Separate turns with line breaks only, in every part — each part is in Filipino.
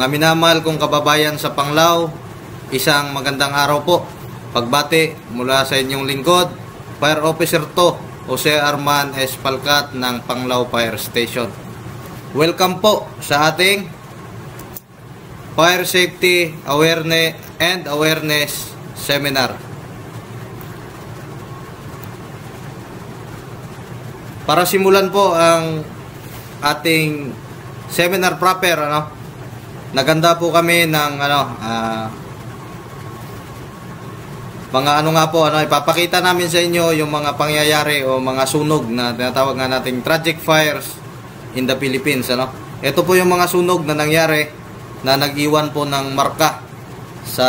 Mga minamahal kong kababayan sa Panglao, isang magandang araw po. Pagbati mula sa inyong lingkod, Fire Officer 2, Jose Arman S. Palcat ng Panglao Fire Station. Welcome po sa ating Fire Safety Awareness Seminar. Para simulan po ang ating seminar proper, naganda po kami ng ipapakita namin sa inyo yung mga pangyayari o mga sunog na tinatawag nga nating tragic fires in the Philippines. Ito po yung mga sunog na nangyari na nag-iwan po ng marka sa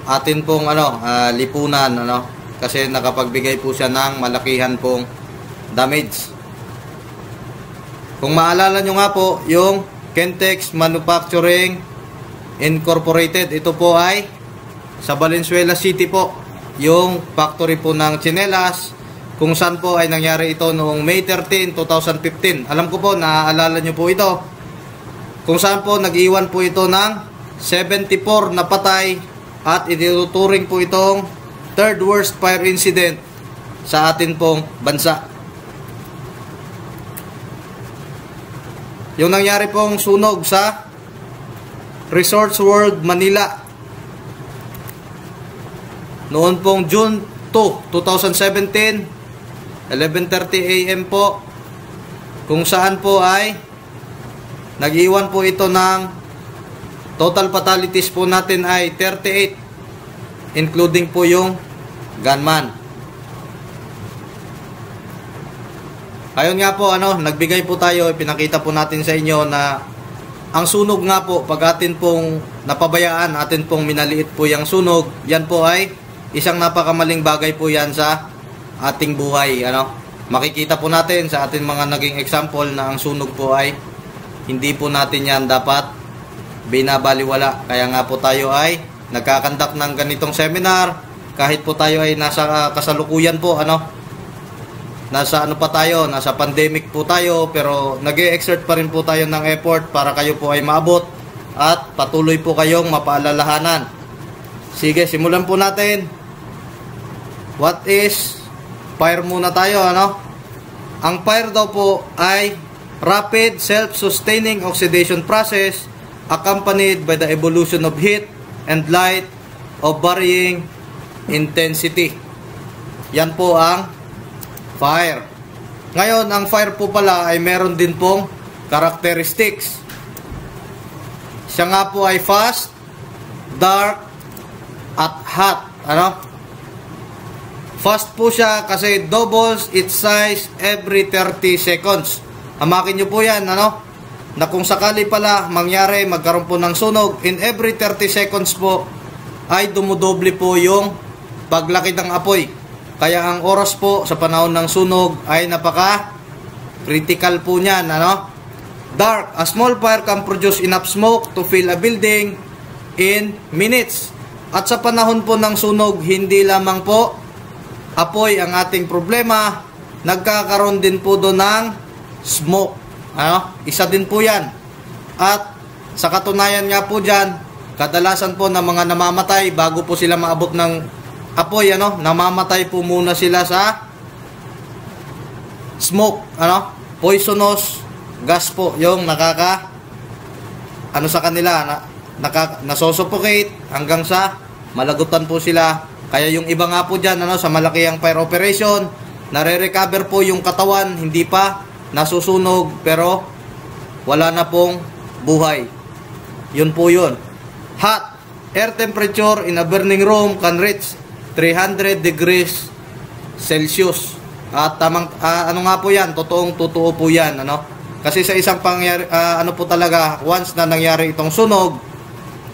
atin pong lipunan, kasi nakapagbigay po siya ng malakihan pong damage. Kung maalala nyo nga po, yung Kentex Manufacturing Incorporated, ito po ay sa Valenzuela City po, yung factory po ng tsinelas, kung saan po ay nangyari ito noong May 13, 2015. Alam ko po, naaalala nyo po ito, kung saan po nag-iwan po ito ng 74 na patay at itinuturing po itong third worst fire incident sa atin pong bansa. Yung nangyari pong sunog sa Resorts World Manila noon pong June 2, 2017, 11:30 AM po, kung saan po ay nag-iwan po ito ng total fatalities po natin ay 38, including po yung gunman. Ayun nga po, nagbigay po tayo, pinakita po natin sa inyo na ang sunog nga po, pag atin pong napabayaan, atin pong minaliit po yung sunog, yan po ay isang napakamaling bagay po yan sa ating buhay. Makikita po natin sa ating mga naging example na ang sunog po ay hindi po natin yan dapat binabaliwala. Kaya nga po tayo ay nagkakandak ng ganitong seminar, kahit po tayo ay nasa kasalukuyan po, nasa nasa pandemic po tayo, pero nag-e-exert pa rin po tayo ng effort para kayo po ay maabot at patuloy po kayong mapaalalahanan. Sige, simulan po natin. What is fire muna tayo, Ang fire daw po ay rapid self-sustaining oxidation process accompanied by the evolution of heat and light of varying intensity. Yan po ang fire. Ngayon, ang fire po pala ay meron din pong characteristics. Siya nga po ay fast, dark, at hot. Fast po siya kasi doubles its size every 30 seconds. Hamakin nyo po yan, na kung sakali pala mangyari, magkaroon po ng sunog, in every 30 seconds po ay dumudoble po yung paglaki ng apoy. Kaya ang oras po sa panahon ng sunog ay napaka-critical po niyan. Dark. A small fire can produce enough smoke to fill a building in minutes. At sa panahon po ng sunog, hindi lamang po apoy ang ating problema, nagkakaroon din po doon ng smoke. Isa din po yan. At sa katunayan nga po dyan, kadalasan po ng mga namamatay bago po sila maabot ng apoy, namamatay po muna sila sa smoke, poisonous gas po yung nakaka sa kanila, nasosuffocate hanggang sa malagutan po sila. Kaya yung iba nga po dyan, sa malakihang fire operation, nare-recover po yung katawan, hindi pa nasusunog, pero wala na pong buhay. Yun po yun. Hot. Air temperature in a burning room can reach 300 degrees Celsius. At tamang nga po yan, totoo po yan, Kasi sa isang pangyari, po talaga, once na nangyari itong sunog,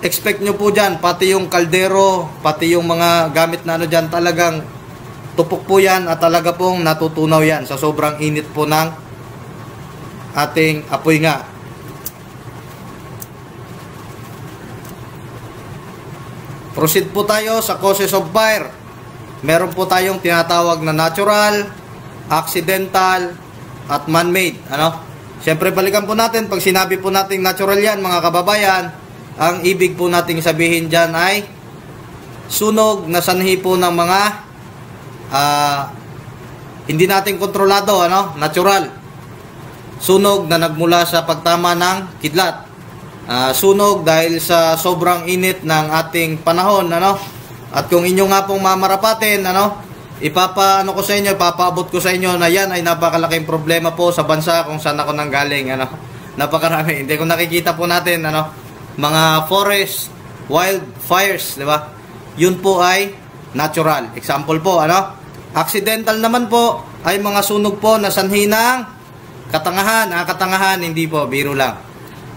expect nyo po dyan, pati yung kaldero, pati yung mga gamit na dyan, talagang tupok po yan at talaga pong natutunaw yan sa sobrang init po ng ating apoy nga. Proceed po tayo sa causes of fire. Meron po tayong tinatawag na natural, accidental, at man-made. Siyempre, balikan po natin, pag sinabi po nating natural yan, mga kababayan, ang ibig po nating sabihin dyan ay sunog na sanhi po ng mga hindi natin kontrolado, ano? Natural. Sunog na nagmula sa pagtama ng kidlat. Sunog dahil sa sobrang init ng ating panahon, ano? At kung inyo nga pong mamarapatin, ano? Ipapaabot ko sa inyo na yan ay napakalaking problema po sa bansa kung saan ako nanggaling, ano? Napakarami. Hindi ko nakikita po natin, ano? Mga forest, wildfires, di ba? Yun po ay natural. Example po, ano? Accidental naman po ay mga sunog po na sanhi ng katangahan. Katangahan, hindi po, biro lang.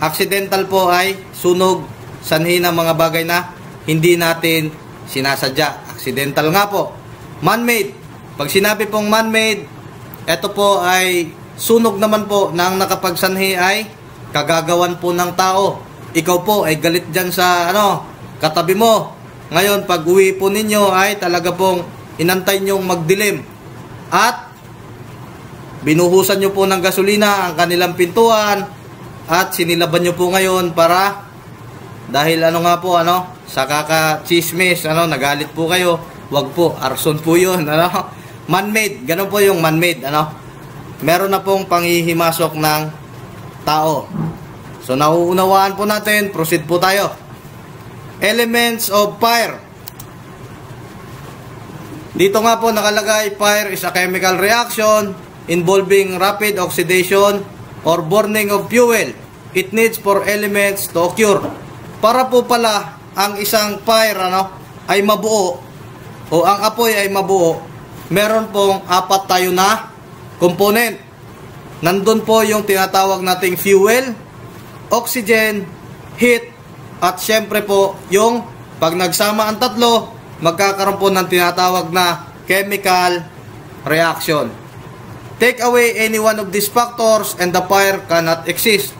Accidental po ay sunog sanhi ng mga bagay na hindi natin sinasadya. Accidental nga po. Man-made. Pag sinabi pong man-made, ito po ay sunog naman po ng nakapagsanhi ay kagagawan po ng tao. Ikaw po ay galit dyan sa katabi mo. Ngayon, pag uwi po ninyo ay talaga pong inantay nyong magdilim. At binuhusan nyo po ng gasolina ang kanilang pintuan at sinilaban nyo po ngayon para dahil sa kaka-chismis, nagalit po kayo. Wag po, arson po yun, man-made, ganun po yung man-made, meron na pong panghihimasok ng tao. So, nauunawaan po natin, proceed po tayo. Elements of fire. Dito nga po nakalagay, fire is a chemical reaction involving rapid oxidation or burning of fuel. It needs 4 elements to occur. Para po pala ang isang fire ay mabuo o ang apoy ay mabuo, meron pong 4 tayo na component. Nandun po yung tinatawag nating fuel, oxygen, heat, at syempre po yung pag nagsama ang tatlo, magkakaroon po ng tinatawag na chemical reaction. Take away any one of these factors and the fire cannot exist.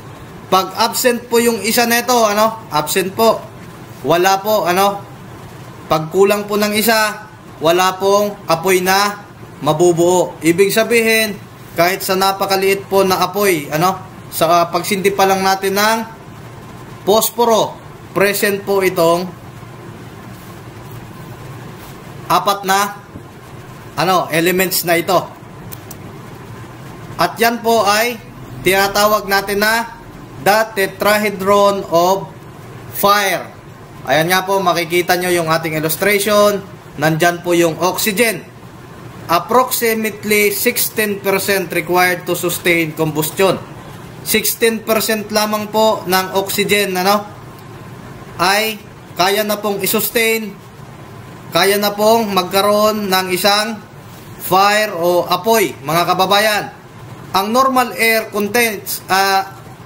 Pag absent po yung isa nito, absent po. Wala po, pag kulang po ng isa, wala pong apoy na mabubuo. Ibig sabihin, kahit sa napakaliit po na apoy, sa pagsindi pa lang natin ng posporo, present po itong 4 na elements na ito. At yan po ay tinatawag natin na the tetrahedron of fire. Ayan nga po, makikita nyo yung ating illustration. Nandyan po yung oxygen. Approximately 16% required to sustain combustion. 16% lamang po ng oxygen ay kaya na pong isustain, kaya na pong magkaroon ng isang fire o apoy, mga kababayan. Ang normal air contains,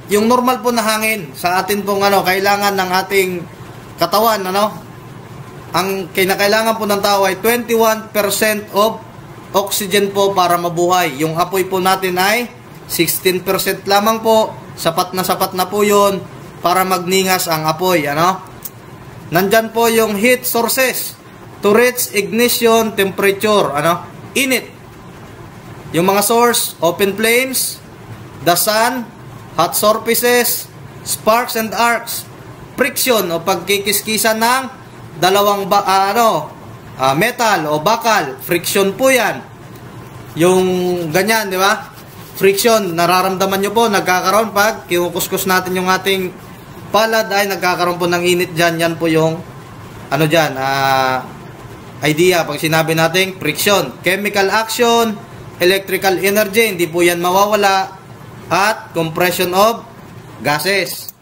yung normal po na hangin sa atin pong kailangan ng ating katawan, ang kinakailangan po ng tao ay 21% of oxygen po para mabuhay. Yung apoy po natin ay 16% lamang po. Sapat na po yun para magningas ang apoy, Nandyan po yung heat sources to reach ignition temperature, init. Yung mga source, open flames, the sun, hot surfaces, sparks and arcs, friction o pagkikiskisan ng dalawang metal o bakal, friction po yan. Yung ganyan, di ba? Friction, nararamdaman nyo po, nagkakaroon pag kinukuskus natin yung ating palad ay nagkakaroon po ng init dyan. Yan po yung idea pag sinabi natin friction. Chemical action, electrical energy, hindi po yan mawawala, at compression of gases.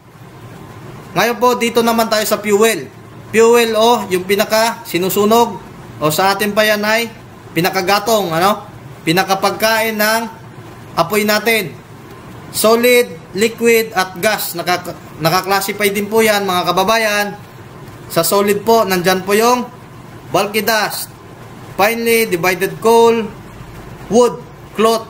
Ngayon po, dito naman tayo sa fuel. Fuel yung pinaka sinusunog o sa atin pa yan ay pinakagatong, pinakapagkain ng apoy natin. Solid, liquid at gas. Nakaklasify din po yan, mga kababayan. Sa solid po, nandyan po yung bulky dust, finely divided coal, wood, cloth,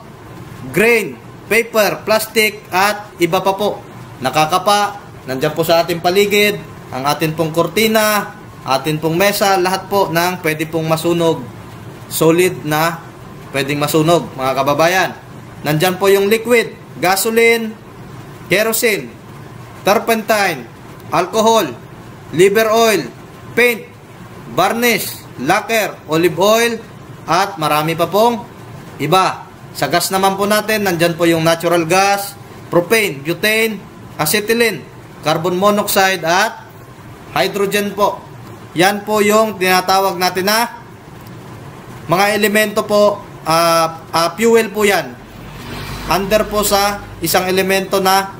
grain, paper, plastic, at iba pa po. Nakakapa, nandyan po sa ating paligid, ang atin pong kortina, atin pong mesa, lahat po ng pwede pong masunog. Solid na pwedeng masunog, mga kababayan. Nandyan po yung liquid. gasoline, kerosene, turpentine, alcohol, liver oil, paint, varnish, lacquer, olive oil, at marami pa pong iba. Sa gas naman po natin, nandyan po yung natural gas, propane, butane, acetylene, carbon monoxide, at hydrogen po. Yan po yung tinatawag natin na mga elemento po, fuel po yan. Under po sa isang elemento na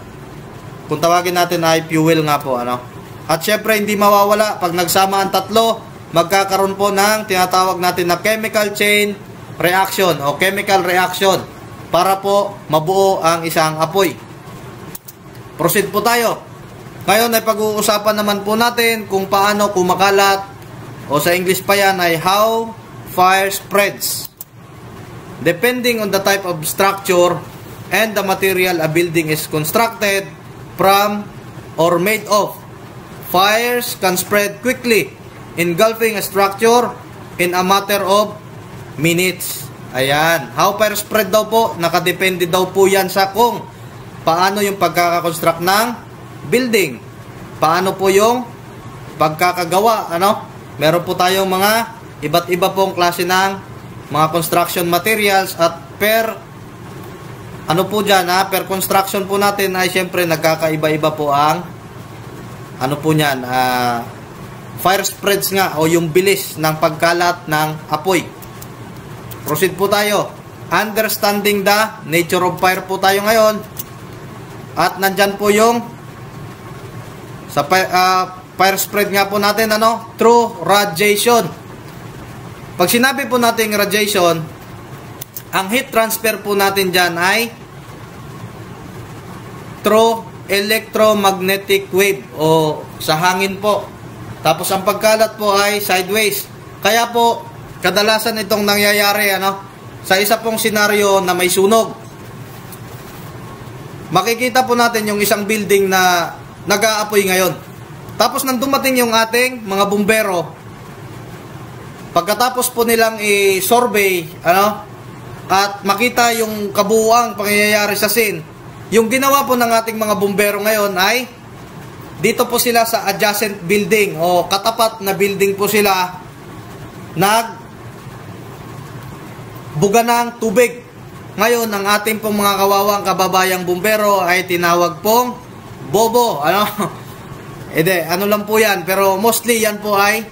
kung tawagin natin ay fuel nga po. At syempre hindi mawawala pag nagsama ang tatlo, magkakaroon po ng tinatawag natin na chemical chain reaction o chemical reaction para po mabuo ang isang apoy. Proceed po tayo. Ngayon ay pag-uusapan naman po natin kung paano kumakalat, o sa English pa yan ay how fire spreads. Depending on the type of structure and the material a building is constructed from or made of, fires can spread quickly, engulfing a structure in a matter of minutes. Ayan. How fire spread daw po, nakadepende daw po yan sa kung paano yung pagkakakonstruct ng building. Paano po yung pagkakagawa, Meron po tayong mga iba't iba pong klase ng mga construction materials at per per construction po natin ay syempre nagkakaiba-iba po ang fire spreads nga o yung bilis ng pagkalat ng apoy. Proceed po tayo. Understanding the nature of fire po tayo ngayon. At nandyan po yung sa fire spread nga po natin through radiation. Pag sinabi po natin radiation, ang heat transfer po natin dyan ay through electromagnetic wave o sa hangin po. Tapos ang pagkalat po ay sideways. Kaya po kadalasan itong nangyayari sa isa pong senaryo na may sunog. Makikita po natin yung isang building na nag-aapoy ngayon. Tapos nang dumating yung ating mga bumbero, pagkatapos po nilang i-survey at makita yung kabuuang pangyayari sa scene, yung ginawa po ng ating mga bumbero ngayon ay dito po sila sa adjacent building o katapat na building po sila nagbuga ng tubig. Ngayon, ang ating pong mga kawawang kababayang bumbero ay tinawag pong bobo. Lang po yan. Pero mostly yan po ay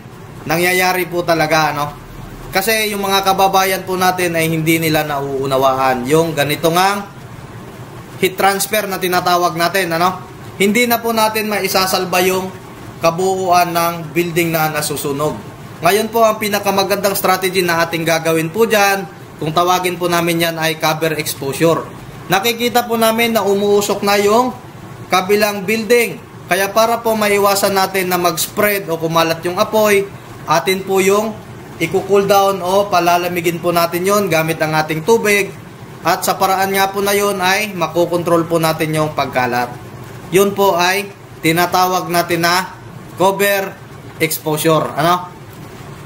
nangyayari po talaga. Kasi yung mga kababayan po natin ay hindi nila nauunawaan yung ganito ngang heat transfer na tinatawag natin. Hindi na po natin maisasalba yung kabuuan ng building na nasusunog. Ngayon po ang pinakamagandang strategy na ating gagawin po dyan, kung tawagin po namin yan ay cover exposure. Nakikita po namin na umuusok na yung kabilang building. Kaya para po maiwasan natin na mag-spread o kumalat yung apoy, atin po yung i-cool down o palalamigin po natin yon gamit ang ating tubig. At sa paraan nga po na yon ay makokontrol po natin yung pagkalat. Yun po ay tinatawag natin na cover exposure.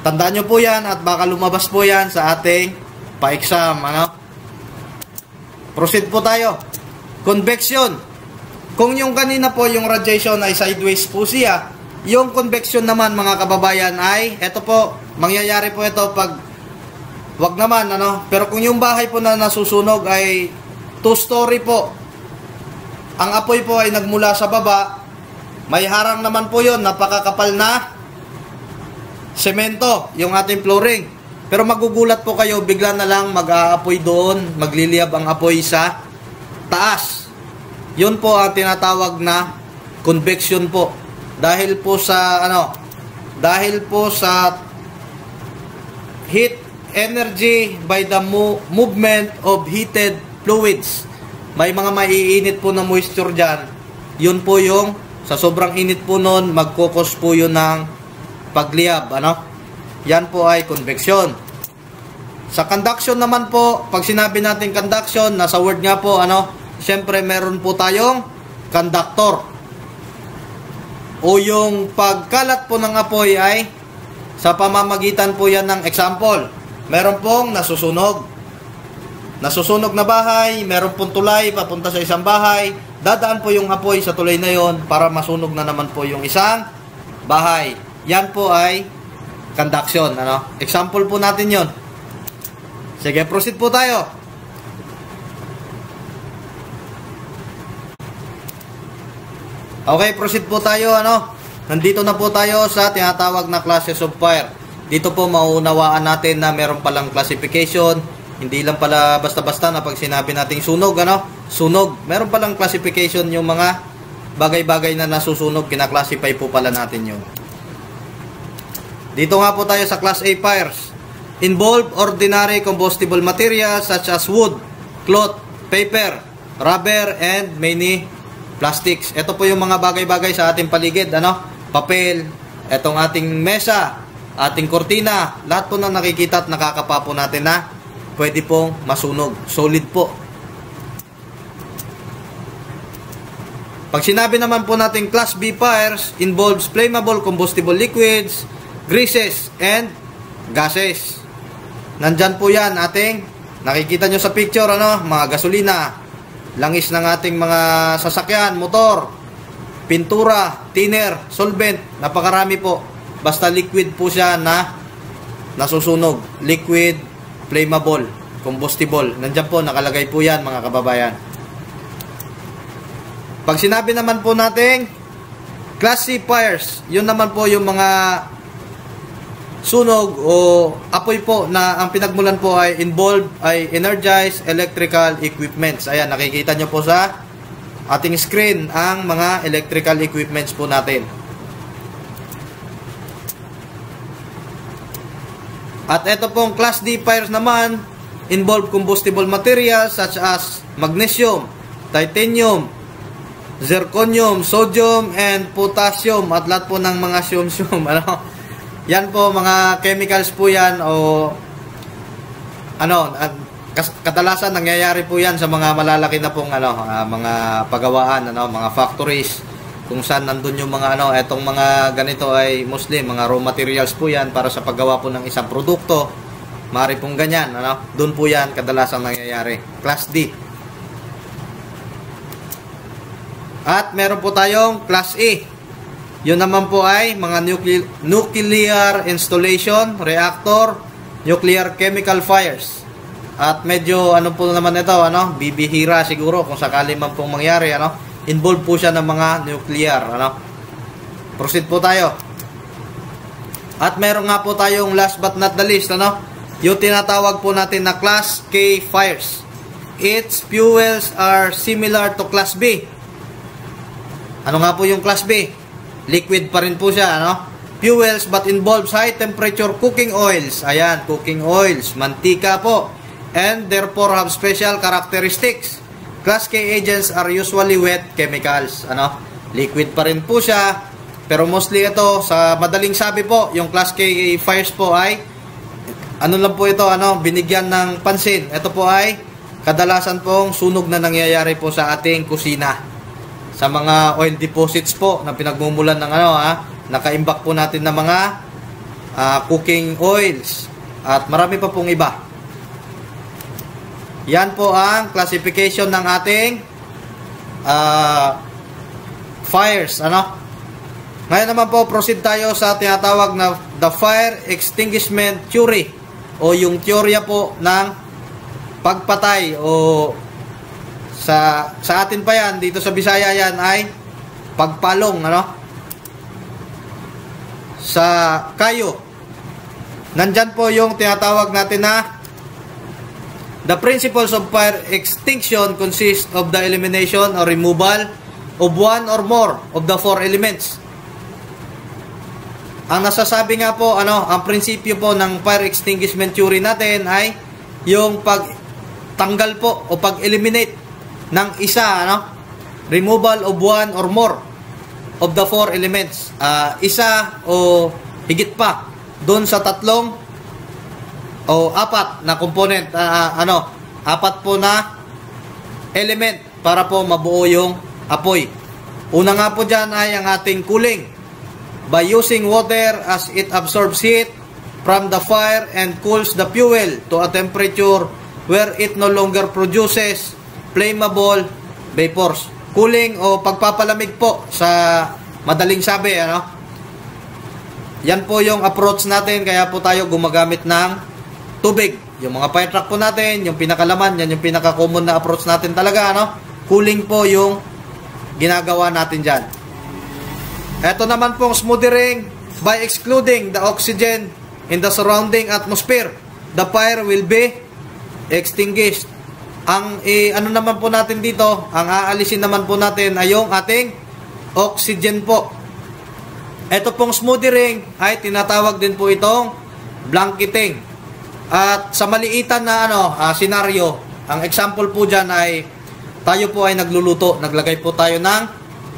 Tandaan nyo po yan at baka lumabas po yan sa ating pa-exam. Proceed po tayo. Convection. Kung yung kanina po yung radiation ay sideways po siya, yung convection naman mga kababayan ay ito po, mangyayari po ito pag wag naman pero kung yung bahay po na nasusunog ay 2-story po, ang apoy po ay nagmula sa baba, may harang naman po yon, napakakapal na semento yung ating flooring. Pero magugulat po kayo, bigla na lang mag-aapoy doon, magliliyab ang apoy sa taas. Yun po ang tinatawag na convection po. Dahil po sa heat energy by the movement of heated fluids. May mga maiinit po na moisture dyan. Yun po yung sa sobrang init po nun, magkukos po yun ng pagliyab. Yan po ay convection. Sa conduction naman po, pag sinabi natin conduction, nasa word nga po, syempre meron po tayong conductor. O yung pagkalat po ng apoy ay sa pamamagitan po yan ng example. Meron pong nasusunog. nasusunog na bahay, meron pong tulay papunta sa isang bahay, dadaan po yung apoy sa tulay na yon para masunog na naman po yung isang bahay. Yan po ay conduction, ano? Example po natin yon. Sige, proceed po tayo. Okay, proceed po tayo, ano? Nandito na po tayo sa tinatawag na classes of fire. Dito po mauunawaan natin na meron palang classification. Hindi lang pala basta-basta na pag sinabi nating sunog, ano? Sunog. Meron palang classification yung mga bagay-bagay na nasusunog. Kina-classify po pala natin yun. Dito nga po tayo sa Class A fires. Involve ordinary combustible materials such as wood, cloth, paper, rubber, and many plastics. Ito po yung mga bagay-bagay sa ating paligid, ano? Papel, etong ating mesa, ating kortina, lahat po na nakikita at nakakapa po natin na pwede pong masunog. Solid po. Pag sinabi naman po natin Class B fires, involves flammable combustible liquids, greases, and gases. Nandyan po yan ating, nakikita nyo sa picture, ano? Mga gasolina, langis ng ating mga sasakyan, motor, pintura, thinner, solvent, napakarami po. Basta liquid po siya na nasusunog. Liquid, flammable, combustible. Nandiyan po, nakalagay po yan mga kababayan. Pag sinabi naman po natin Class C fires, yun naman po yung mga sunog o apoy po na ang pinagmulan po ay involved ay energized electrical equipments. Ayan, nakikita nyo po sa ating screen ang mga electrical equipments po natin. At ito pong Class D fires naman, involve combustible materials such as magnesium, titanium, zirconium, sodium, and potassium, at lahat po ng mga siyum-siyum, ano? Yan po, mga chemicals po yan, o ano, kadalasan nangyayari po yan sa mga malalaki na pong mga pagawaan, mga factories, kung saan nandun yung mga etong mga ganito ay mostly mga raw materials po yan para sa paggawa po ng isang produkto. Mari pong ganyan, doon po yan kadalasan nangyayari. Class D. At meron po tayong Class E. Yun naman po ay mga nuclear installation, reactor, nuclear chemical fires. At medyo po naman ito, bibihira siguro kung sakali man pong mangyari, involved po siya ng mga nuclear, Proceed po tayo. At meron nga po tayong last but not the least, yung tinatawag po natin na Class K fires. Its fuels are similar to Class B. Ano nga po yung Class B? Liquid pa rin po siya, Fuels but involves high temperature cooking oils. Ayan, cooking oils, mantika po. And therefore have special characteristics. Class K agents are usually wet chemicals, Liquid pa rin po siya. Pero mostly ito, sa madaling sabi po, yung Class K fires po ay lang po ito, binigyan ng pansin. Ito po ay kadalasan pong sunog na nangyayari po sa ating kusina. Sa mga oil deposits po na pinagmumulan ng nakaimbak po natin ng mga cooking oils at marami pa pong iba. Yan po ang classification ng ating fires, Ngayon naman po, proceed tayo sa tinatawag na the fire extinguishment theory o yung teorya po ng pagpatay o sa atin pa yan, dito sa Bisaya yan ay pagpalong, sa kayo. Nandyan po yung tinatawag natin na the principles of fire extinction consist of the elimination or removal of one or more of the four elements. Ang nasasabi nga po, ang prinsipyo po ng fire extinguishment theory natin ay yung pagtanggal po o pag-eliminate ng isa, removal of one or more of the four elements. Isa o higit pa doon sa tatlong o apat na component, apat po na element para po mabuo yung apoy. Una nga po dyan ay ang ating cooling. By using water as it absorbs heat from the fire and cools the fuel to a temperature where it no longer produces flammable vapors. Cooling o pagpapalamig po sa madaling sabi, ano? Yan po yung approach natin, kaya po tayo gumagamit ng tubig. Yung mga fire truck po natin, yung pinakalaman, yan yung pinaka-common na approach natin talaga, ano? Cooling po yung ginagawa natin dyan. Ito naman pong smothering by excluding the oxygen in the surrounding atmosphere. The fire will be extinguished. Ang ano naman po natin dito, ang aalisin naman po natin ay yung ating oxygen po. Ito pong smothering ay tinatawag din po itong blanketing. At sa maliitan na senaryo, ang example po dyan ay tayo po ay nagluluto. Naglagay po tayo ng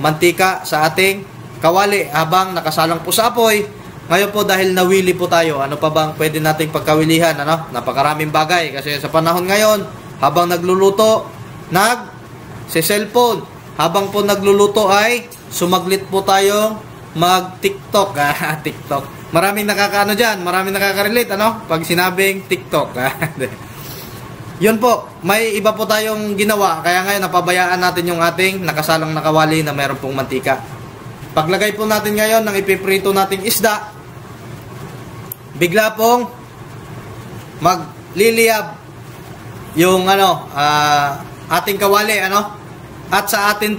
mantika sa ating kawali habang nakasalang po sa apoy. Ngayon po dahil nawili po tayo, ano pa bang pwede nating pagkawilihan? Napakaraming bagay kasi sa panahon ngayon, habang nagluluto, nag-cellphone. Habang po nagluluto ay sumaglit po tayong mag-TikTok. TikTok. Maraming nakakaano dyan, maraming nakaka-relate, pag sinabing TikTok. Yun po, may iba po tayong ginawa, kaya ngayon napabayaan natin yung ating nakasalang nakawali na mayroon pong mantika. Paglagay po natin ngayon ng ipiprito nating isda, bigla pong magliliyab yung ating kawali, at sa atin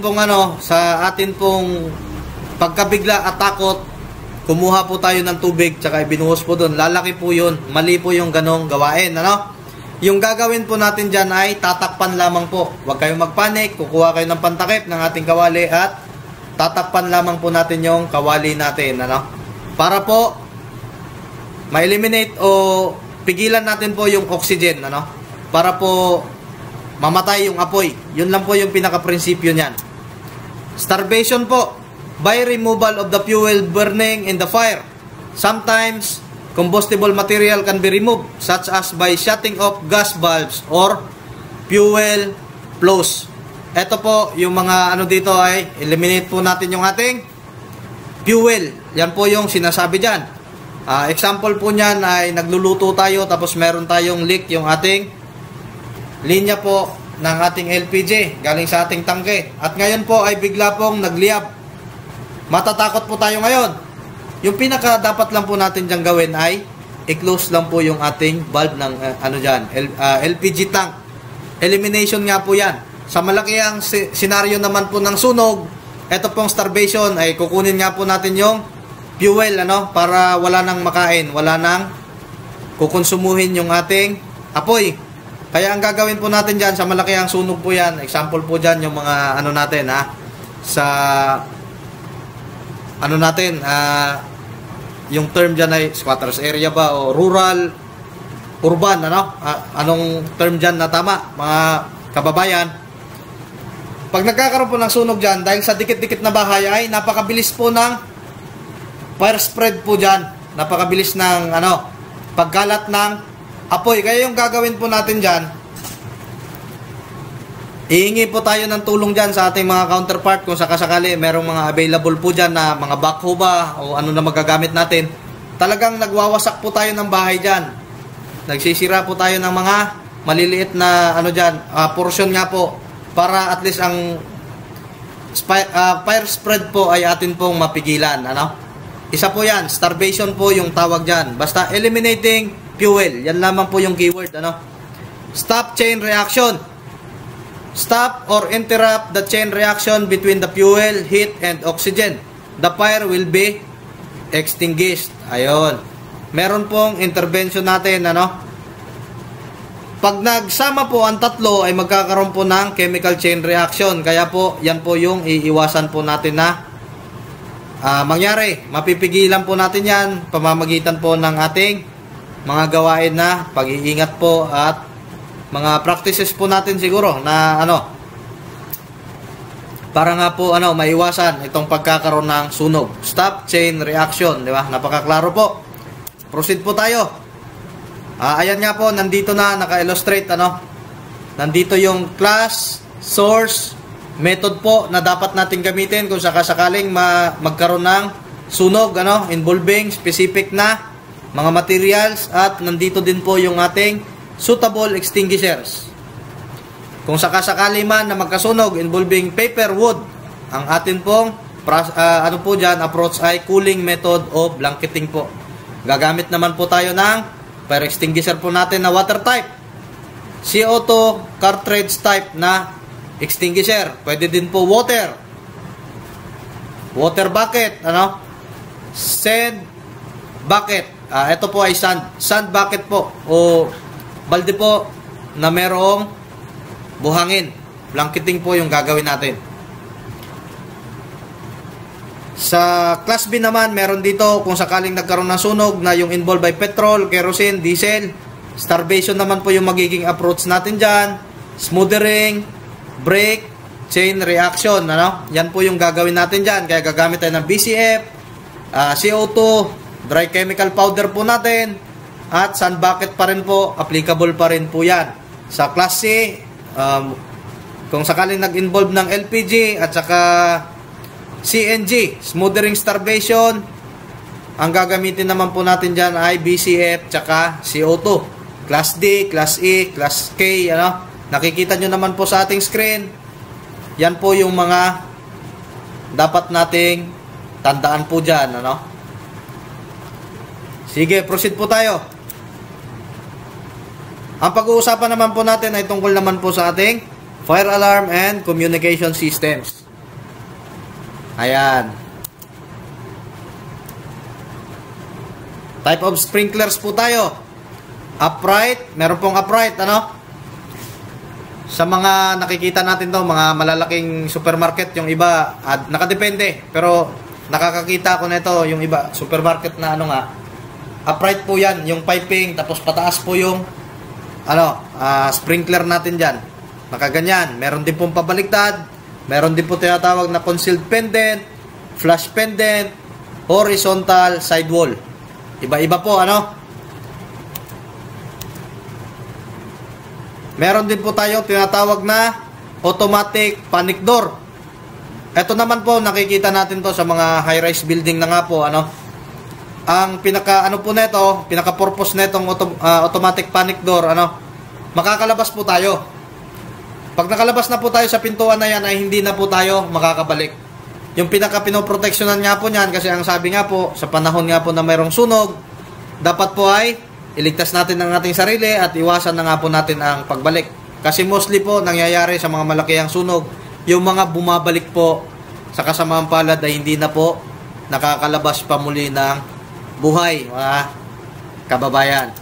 pong pagkabigla at takot, kumuha po tayo ng tubig tsaka ibinuhos po doon. Lalaki po yun, mali po yung ganong gawain, Yung gagawin po natin dyan ay tatakpan lamang po. Huwag kayong magpanik, kukuha kayo ng pantakip ng ating kawali at tatakpan lamang po natin yung kawali natin, para po ma-eliminate o pigilan natin po yung oxygen, para po mamatay yung apoy. Yun lang po yung pinaka-prinsipyo niyan. Starvation po, by removal of the fuel burning in the fire. Sometimes combustible material can be removed, such as by shutting off gas valves or fuel flows. Ito po, yung mga dito ay eliminate po natin yung ating fuel. Yan po yung sinasabi dyan. Example po niyan ay nagluluto tayo tapos meron tayong leak yung ating linya po ng ating LPG galing sa ating tangke. At ngayon po ay bigla pong nagliyab. Matatakot po tayo ngayon. Yung pinaka dapat lang po natin dyan gawin ay i-close lang po yung ating valve ng LPG tank. Elimination nga po yan. Sa malakiang senaryo naman po ng sunog, ito pong starvation ay kukunin nga po natin yung fuel, para wala nang makain, wala nang kukonsumuhin yung ating apoy. Kaya ang gagawin po natin dyan, sa malakiang sunog po yan, example po dyan yung mga natin, sa yung term dyan ay squatters area ba o rural, urban, anong term dyan na tama, mga kababayan? Pag nagkakaroon po ng sunog dyan, dahil sa dikit-dikit na bahay ay napakabilis po ng fire spread po dyan. Napakabilis ng pagkalat ng apoy. Kaya yung gagawin po natin dyan, ihingi po tayo ng tulong dyan sa ating mga counterpart kung sakasakali merong mga available po dyan na mga backhoe ba o ano na magagamit natin. Talagang nagwawasak po tayo ng bahay dyan. Nagsisira po tayo ng mga maliliit na portion nga po, para at least ang fire spread po ay atin pong mapigilan. Isa po yan, starvation po yung tawag dyan. Basta eliminating fuel, yan lamang po yung keyword. Stop chain reaction. Stop or interrupt the chain reaction between the fuel, heat, and oxygen. The fire will be extinguished. Ayun. Meron pong intervention natin, Pag nagsama po ang tatlo ay magkakaroon po ng chemical chain reaction. Kaya po, yan po yung iiwasan po natin na mangyari. Mapipigilan po natin yan pamamagitan po ng ating mga gawain na pag-iingat po at mga practices po natin siguro na para nga po maiwasan itong pagkakaroon ng sunog. Stop chain reaction, di ba? Napakaklaro po. Proceed po tayo. Ayan nga po, nandito na naka-illustrate nandito yung class, source, method po na dapat natin gamitin kung sakasakaling magkaroon ng sunog involving specific na mga materials, at nandito din po yung ating suitable extinguishers. Kung sakasakali man na magkasunog involving paper, wood, ang atin pong approach ay cooling method o blanketing po. Gagamit naman po tayo ng fire extinguisher po natin na water type, CO2 cartridge type na extinguisher. Pwede din po water bucket, sand bucket. Ito po ay sand bucket po o balde po na merong buhangin. Blanketing po yung gagawin natin. Sa class B naman, meron dito kung sakaling nagkaroon ng sunog na yung involved by petrol, kerosene, diesel. Starvation naman po yung magiging approach natin dyan. Smothering, break, chain reaction. Yan po yung gagawin natin dyan. Kaya gagamit tayo ng BCF, CO2, dry chemical powder po natin, at sand bucket pa rin po. Applicable pa rin po yan. Sa class C, kung sakaling nag-involve ng LPG at saka CNG, smothering starvation, ang gagamitin naman po natin dyan ay BCF tsaka CO2. Class D, Class E, Class K, nakikita nyo naman po sa ating screen. Yan po yung mga dapat nating tandaan po dyan. Sige, proceed po tayo. Ang pag-uusapan naman po natin ay tungkol naman po sa ating fire alarm and communication systems. Ayan. Type of sprinklers po tayo. Upright, meron pong upright, Sa mga nakikita natin to, mga malalaking supermarket, yung iba, nakadepende. Pero nakakakita ko nito, yung iba, supermarket na upright po yan, yung piping, tapos pataas po yung sprinkler natin dyan. Nakaganyan. Meron din pong pabaliktad. Meron din po tinatawag na concealed pendant, flash pendant, horizontal sidewall. Iba-iba po, Meron din po tayo tinatawag na automatic panic door. Ito naman po, nakikita natin to sa mga high-rise building na nga po, Ang pinaka-purpose netong automatic panic door, makakalabas po tayo. Pag nakalabas na po tayo sa pintuan na yan, ay hindi na po tayo makakabalik. Yung pinaka-pinoproteksyonan nga po niyan, kasi ang sabi nga po, sa panahon nga po na mayroong sunog, dapat po ay iligtas natin ang ating sarili at iwasan na nga po natin ang pagbalik. Kasi mostly po, nangyayari sa mga malakihang sunog, yung mga bumabalik po sa kasamaang palad ay hindi na po nakakalabas pa muli ng buhay, mga kababayan.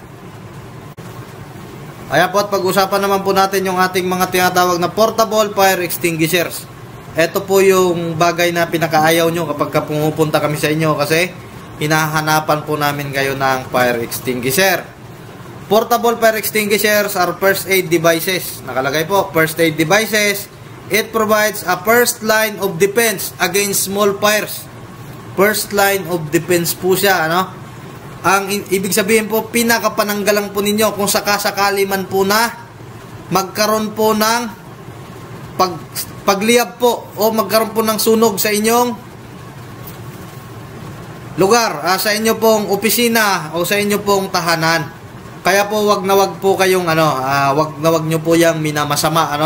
Ayan po, at pag-usapan naman po natin yung ating mga tinatawag na portable fire extinguishers. Ito po yung bagay na pinakaayaw nyo kapag pumupunta kami sa inyo kasi hinahanapan po namin kayo ng fire extinguisher. Portable fire extinguishers are first aid devices. Nakalagay po, first aid devices. It provides a first line of defense against small fires. First line of defense po siya, Ang ibig sabihin po, pinakapananggalang po ninyo kung sakasakali man po na magkaroon po ng pagliyab po o magkaroon po ng sunog sa inyong lugar, sa inyo pong opisina o sa inyo pong tahanan. Kaya po wag na wag po kayong wag na wag nyo po yang minamasama,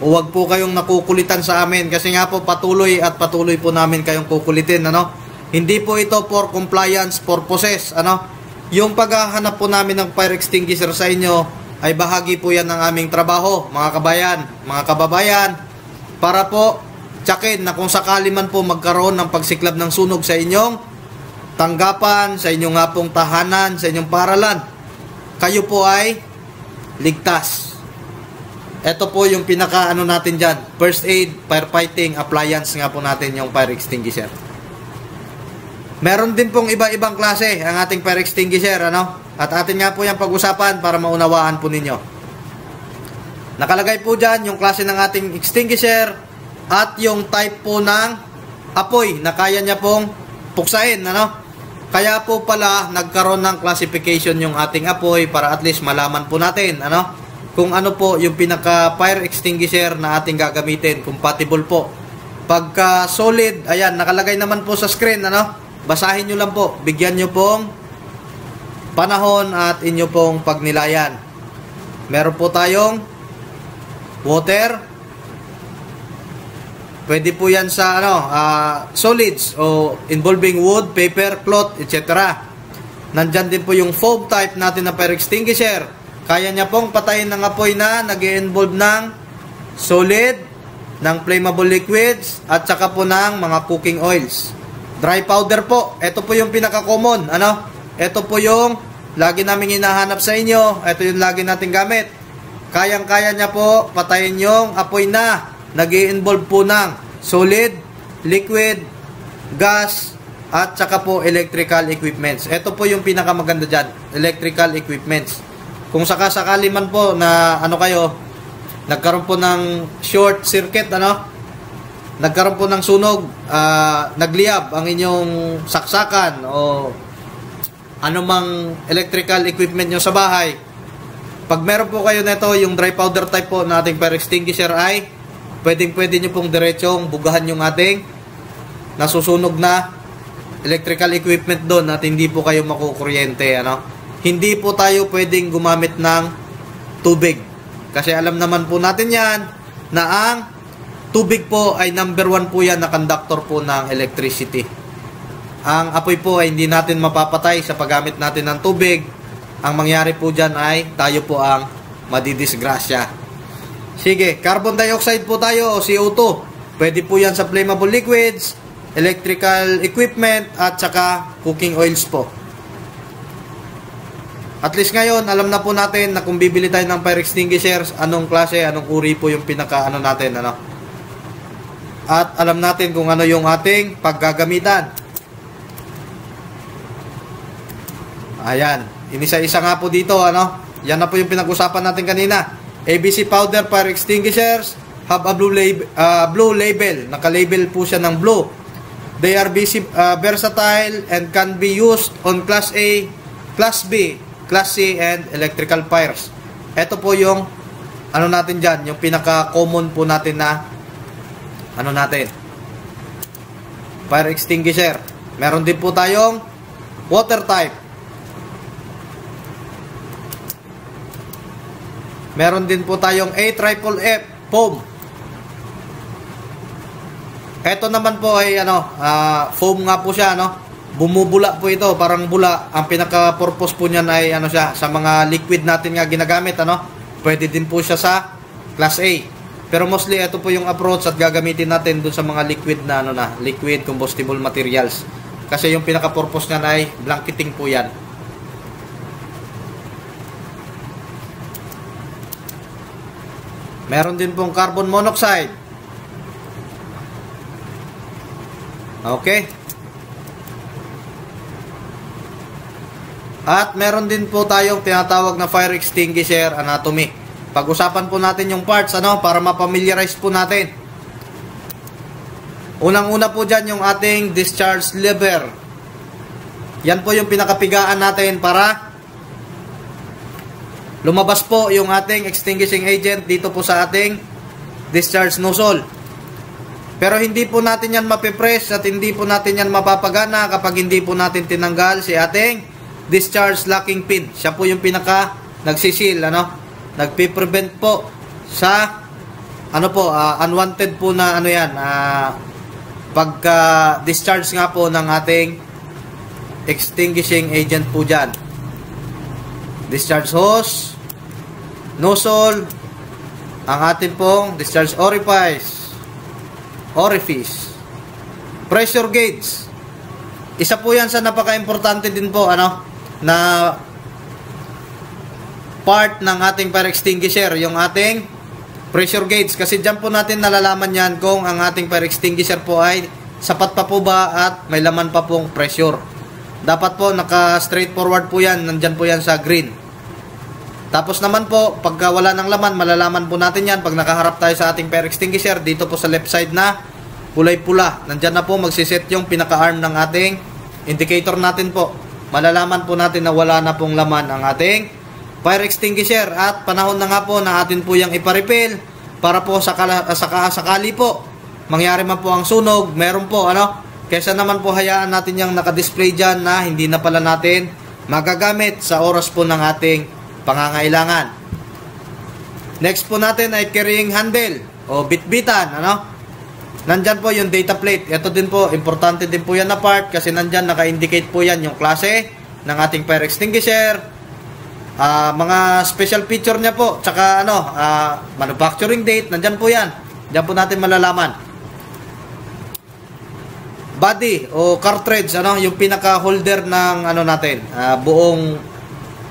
o wag po kayong nakukulitan sa amin kasi nga po patuloy po namin kayong kukulitin, Hindi po ito for compliance purposes, Yung paghahanap po namin ng fire extinguisher sa inyo ay bahagi po yan ng aming trabaho, mga kababayan, para po tsakin na kung sakali man po magkaroon ng pagsiklab ng sunog sa inyong tanggapan, sa inyong nga pong tahanan, sa inyong paralan, kayo po ay ligtas. Ito po yung pinaka natin dyan, first aid, firefighting appliance nga po natin yung fire extinguisher. Meron din pong iba-ibang klase ang ating fire extinguisher, At atin nga po yung pag-usapan para maunawaan po ninyo. Nakalagay po dyan yung klase ng ating extinguisher at yung type po ng apoy na kaya niya pong puksain, Kaya po pala nagkaroon ng classification yung ating apoy para at least malaman po natin, kung ano po yung pinaka fire extinguisher na ating gagamitin, compatible po. Pagka solid, ayan, nakalagay naman po sa screen, basahin nyo lang po, bigyan nyo pong panahon at inyo pong pagnilayan. Meron po tayong water. Pwede po yan sa solids o involving wood, paper, cloth, etc. Nandyan din po yung foam type natin na fire extinguisher. Kaya niya pong patayin ng apoy na nag-i-involve ng solid, ng flammable liquids, at saka po ng mga cooking oils. Dry powder po. Ito po yung pinaka-common. Ito po yung lagi namin hinahanap sa inyo. Ito yung lagi natin gamit. Kayang-kaya niya po patayin yung apoy na nag-i-involve po ng solid, liquid, gas, at saka po electrical equipments. Ito po yung pinakamaganda dyan, electrical equipments. Kung sakasakali man po na nagkaroon po ng short circuit, nagkaroon po ng sunog, nagliyab ang inyong saksakan o anumang electrical equipment nyo sa bahay, pag meron po kayo nito, yung dry powder type po na ating fire extinguisher, ay pwede nyo pong diretsong bugahan yung ating nasusunog na electrical equipment doon at hindi po kayo makukuryente. Hindi po tayo pwedeng gumamit ng tubig. Kasi alam naman po natin yan na ang tubig po ay number 1 po yan na conductor po ng electricity. Ang apoy po ay hindi natin mapapatay sa paggamit natin ng tubig. Ang mangyari po dyan ay tayo po ang madidisgrasya. Sige, carbon dioxide po tayo o CO2. Pwede po yan sa flammable liquids, electrical equipment, at saka cooking oils po. At least ngayon, alam na po natin na kung bibili tayo ng fire extinguishers, anong klase, anong uri po yung natin, At alam natin kung ano yung ating paggagamitan. Ayan. Inisa-isa nga po dito, Yan na po yung pinag-usapan natin kanina. ABC powder fire extinguishers have a blue label. Naka-label po siya ng blue. They are versatile and can be used on Class A, Class B, Class C, and electrical fires. Ito po yung natin dyan, yung pinaka-common po natin na fire extinguisher. Meron din po tayong water type. Meron din po tayong AFFF foam. Ito naman po ay foam nga po siya, Bumubula po ito, parang bula. Ang pinaka-purpose po niyan ay siya, sa mga liquid natin nga ginagamit, Pwede din po siya sa Class A. Pero mostly ito po yung approach at gagamitin natin dun sa mga liquid na liquid combustible materials. Kasi yung pinaka-purpose niyan ay blanketing po yan. Meron din pong carbon monoxide. Okay. At meron din po tayong tinatawag na fire extinguisher anatomy. Pag-usapan po natin yung parts, para mapamiliarize po natin. Unang-una po dyan yung ating discharge lever. Yan po yung pinakapigaan natin para lumabas po yung ating extinguishing agent dito po sa ating discharge nozzle. Pero hindi po natin yan mapipress at hindi po natin yan mapapagana kapag hindi po natin tinanggal si ating discharge locking pin. Siya po yung pinaka nagsisil, nagpiprevent po sa unwanted po na pagka discharge nga po ng ating extinguishing agent po dyan. Discharge hose, nozzle, ang ating pong discharge orifice, pressure gauge. Isa po yan sa napaka-importante din po na part ng ating fire extinguisher, yung ating pressure gauge. Kasi dyan po natin nalalaman yan kung ang ating fire extinguisher po ay sapat pa po ba at may laman pa pong pressure. Dapat po naka-straightforward po yan, nandyan po yan sa green. Tapos naman po, pagka wala ng laman, malalaman po natin yan pag nakaharap tayo sa ating fire extinguisher. Dito po sa left side na kulay pula, nandyan na po magsiset yung pinaka-arm ng ating indicator natin po. Malalaman po natin na wala na pong laman ang ating fire extinguisher. At panahon na nga po na atin po yung ipa-refill para po sakali po mangyari man po ang sunog, meron po kesa naman po hayaan natin yung naka-display dyan na hindi na pala natin magagamit sa oras po ng ating pangangailangan. Next po natin ay carrying handle o bitbitan, ano? Nandyan po yung data plate. Ito din po, importante din po yan na part kasi nandyan naka-indicate po yan yung klase ng ating fire extinguisher, mga special feature niya po, tsaka ano, manufacturing date, nandyan po yan. Diyan po natin malalaman. Body o cartridge, ano, yung pinaka-holder ng ano natin, buong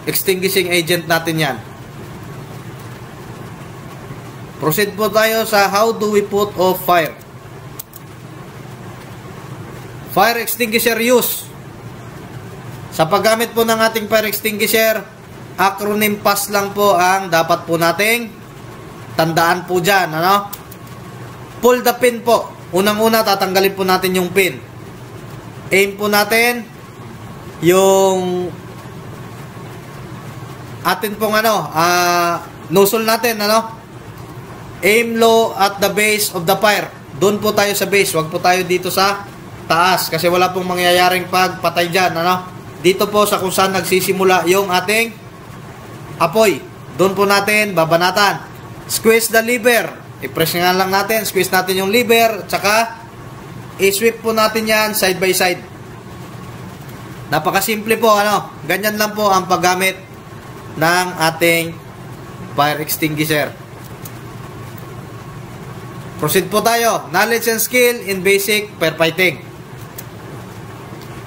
extinguishing agent natin yan. Proceed po tayo sa how do we put off fire. Fire extinguisher use. Sa paggamit po ng ating fire extinguisher, acronym PAS lang po ang dapat po nating tandaan po dyan, ano? Pull the pin po. Unang-una, tatanggalin po natin yung pin. Aim po natin yung atin pong ano, nozzle natin, ano? Aim low at the base of the fire. Doon po tayo sa base. Huwag po tayo dito sa taas kasi wala pong mangyayaring pagpatay dyan, ano? Dito po sa kung saan nagsisimula yung ating apoy. Doon po natin babanatan. Squeeze the lever. I-press nga lang natin. Squeeze natin yung lever. Tsaka i-sweep po natin yan side by side. Napakasimple po, ano? Ganyan lang po ang paggamit ng ating fire extinguisher. Proceed po tayo. Knowledge and skill in basic firefighting.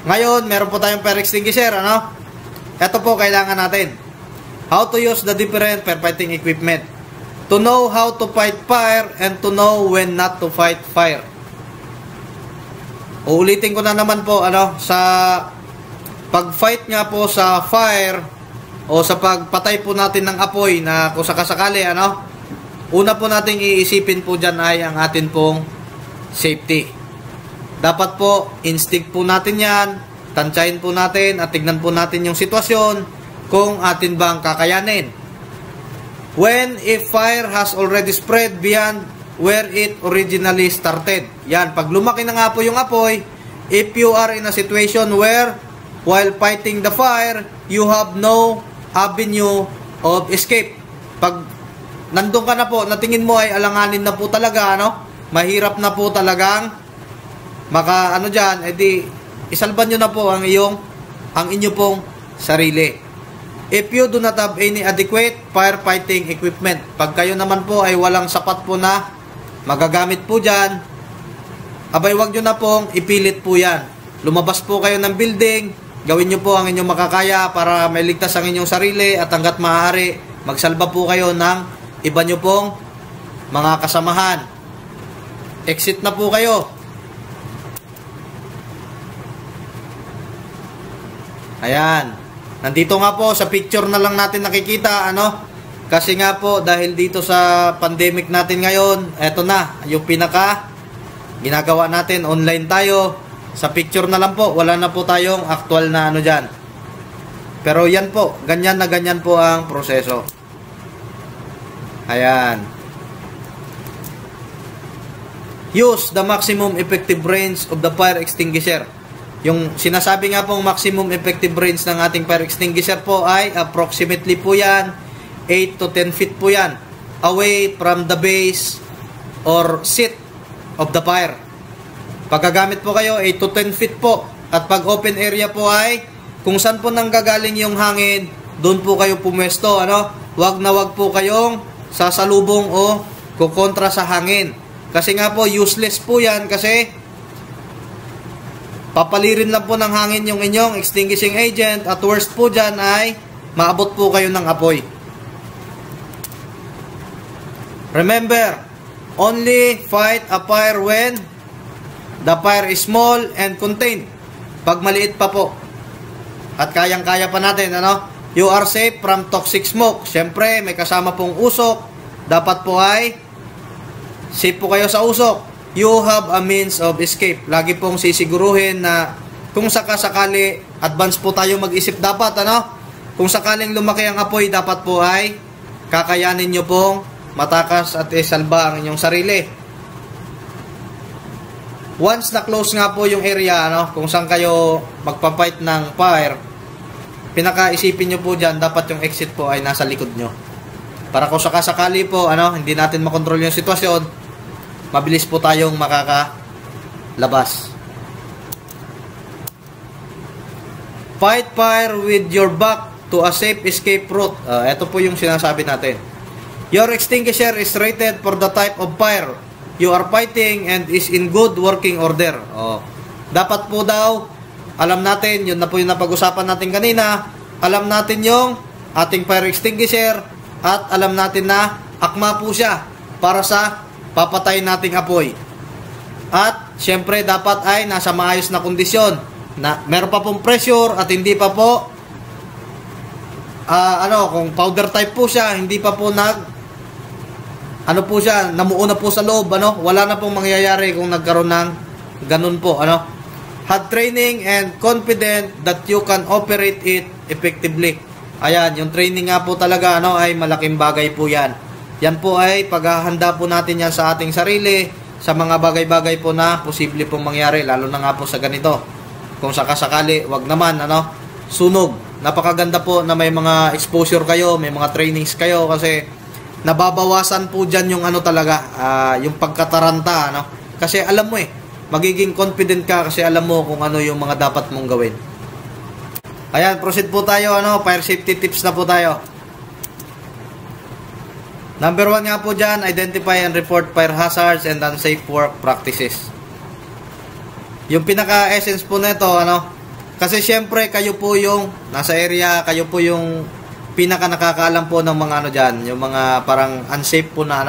Ngayon, meron po tayong fire extinguisher, ano? Ito po kailangan natin. How to use the different firefighting equipment. To know how to fight fire and to know when not to fight fire. Uulitin ko na naman po, ano, sa pag-fight nga po sa fire o sa pagpatay po natin ng apoy na kung sakasakali, ano, una po nating iisipin po dyan ay ang atin pong safety. Dapat po, instinct po natin yan, tansyahin po natin at tignan po natin yung sitwasyon kung atin bang kakayanin. When if fire has already spread beyond where it originally started. Yan, pag lumaki na nga po yung apoy, if you are in a situation where while fighting the fire, you have no avenue of escape. Pag nandun ka na po, natingin mo ay alanganin na po talaga, ano? Mahirap na po talagang maka ano dyan, edi isalban nyo na po ang inyo pong sarili. If you do not have any adequate firefighting equipment, pag kayo naman po ay walang sapat po na magagamit po dyan, abay wag nyo na pong ipilit po yan. Lumabas po kayo ng building, gawin nyo po ang inyong makakaya para mailigtas ang inyong sarili at hanggat maaari, magsalba po kayo ng iba nyo pong mga kasamahan. Exit na po kayo. Ayan. Nandito nga po sa picture na lang natin nakikita, ano? Kasi nga po dahil dito sa pandemic natin ngayon, eto na, yung pinaka ginagawa natin, online tayo. Sa picture na lang po, wala na po tayong actual na ano dyan. Pero yan po, ganyan na ganyan po ang proseso. Ayan. Use the maximum effective range of the fire extinguisher. Yung sinasabi nga pong maximum effective range ng ating fire extinguisher po ay approximately po yan 8 to 10 feet po yan away from the base or seat of the fire. Pagkagamit po kayo 8 to 10 feet po, at pag open area po ay kung saan po nanggagaling yung hangin, doon po kayo pumwesto, ano? Wag na wag po kayong sasalubong o kukontra sa hangin. Kasi nga po useless po yan kasi papalirin lang po ng hangin yung inyong extinguishing agent at worst po dyan ay maabot po kayo ng apoy. Remember, only fight a fire when the fire is small and contained. Pag maliit pa po at kayang-kaya pa natin, ano? You are safe from toxic smoke. Siyempre, may kasama pong usok. Dapat po ay safe po kayo sa usok. You have a means of escape. Lagi pong sisiguruhin na kung sakasakali, advance po tayo mag-isip dapat, ano? Kung sakaling lumaki ang apoy, dapat po ay kakayanin nyo pong matakas at isalba ang inyong sarili. Once na close nga po yung area, ano, kung saan kayo magpapight ng fire, pinakaisipin nyo po dyan, dapat yung exit po ay nasa likod nyo. Para kung sakasakali po, hindi natin makontrol yung sitwasyon, mabilis po tayong makakalabas. Fight fire with your back to a safe escape route. Ito po yung sinasabi natin. Your extinguisher is rated for the type of fire you are fighting and is in good working order. Dapat po daw, alam natin, yun na po yung napag-usapan natin kanina, alam natin yung ating fire extinguisher at alam natin na akma po siya para sa papatay nating apoy. At syempre dapat ay nasa maayos na kondisyon, na meron pa pong pressure at hindi pa po kung powder type po siya, hindi pa po namuuna po sa loob, wala na pong mangyayari kung nagkaroon ng ganun po, had training and confident that you can operate it effectively. Ayan, yung training nga po talaga, ay malaking bagay po yan. Yan po ay paghahanda po natin yan sa ating sarili, sa mga bagay-bagay po na posible pong mangyari, lalo na nga po sa ganito. Kung sakasakali, wag naman, sunog. Napakaganda po na may mga exposure kayo, may mga trainings kayo, kasi nababawasan po dyan yung yung pagkataranta, Kasi alam mo magiging confident ka kasi alam mo kung ano yung mga dapat mong gawin. Ayan, proceed po tayo, fire safety tips na po tayo. Number 1 nga po dyan, identify and report fire hazards and unsafe work practices. Yung pinaka-essence po nito, kasi syempre kayo po yung nasa area, kayo po yung pinaka nakakaalam po ng mga dyan, yung mga parang unsafe po na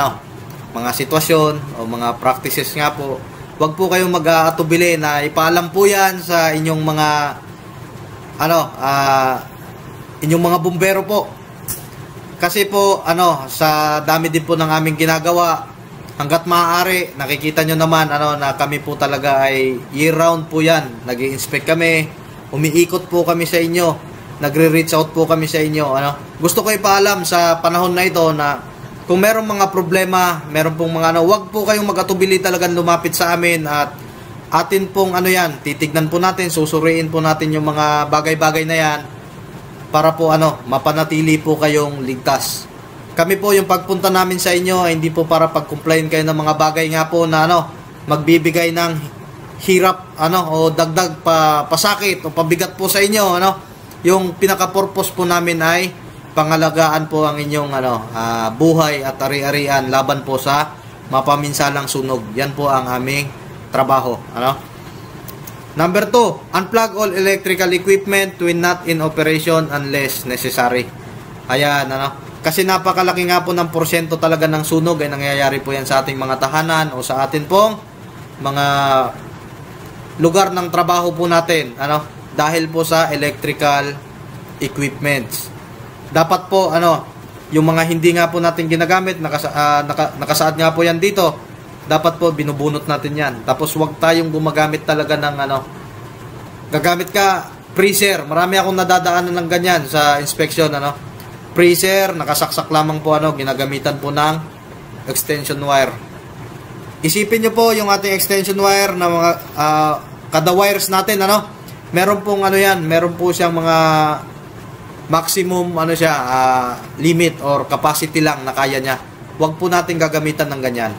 mga sitwasyon o mga practices nga po. Huwag po kayong mag-aatubili na ipaalam po yan sa inyong mga inyong mga bumbero po. Kasi po sa dami din po ng aming ginagawa, hanggat maaari, nakikita nyo naman na kami po talaga ay year round po yan. Nag-i-inspect kami, umiikot po kami sa inyo, nagre-reach out po kami sa inyo. Gusto ko ipaalam sa panahon na ito na kung merong mga problema, meron pong mga wag po kayong mag-atubili talagang lumapit sa amin at atin pong titignan po natin, susuriin po natin yung mga bagay-bagay na yan para po mapanatili po kayong ligtas. Kami po yung pagpunta namin sa inyo ay hindi po para pag-complain kayo ng mga bagay nga po na magbibigay ng hirap o dagdag pasakit o pabigat po sa inyo. Yung pinaka-purpose po namin ay pangalagaan po ang inyong buhay at ari-arian laban po sa mapaminsalang sunog. Yan po ang aming trabaho. Number 2, unplug all electrical equipment when not in operation unless necessary. Ayan, kasi napakalaki nga po ng porsyento talaga ng sunog ay nangyayari po yan sa ating mga tahanan o sa atin pong mga lugar ng trabaho po natin, dahil po sa electrical equipments. Dapat po yung mga hindi nga po natin ginagamit, nakasaad nga po yan dito, dapat po binubunot natin yan. Tapos wag tayong gumagamit talaga ng gagamit ka freezer. Marami akong nadadaanan ng ganyan sa inspection, freezer, nakasaksak lamang po ginagamitan po ng extension wire. Isipin nyo po yung ating extension wire na mga kada wires natin, meron pong meron po siyang mga maximum limit or capacity lang na kaya niya. Huwag po natin gagamitan ng ganyan.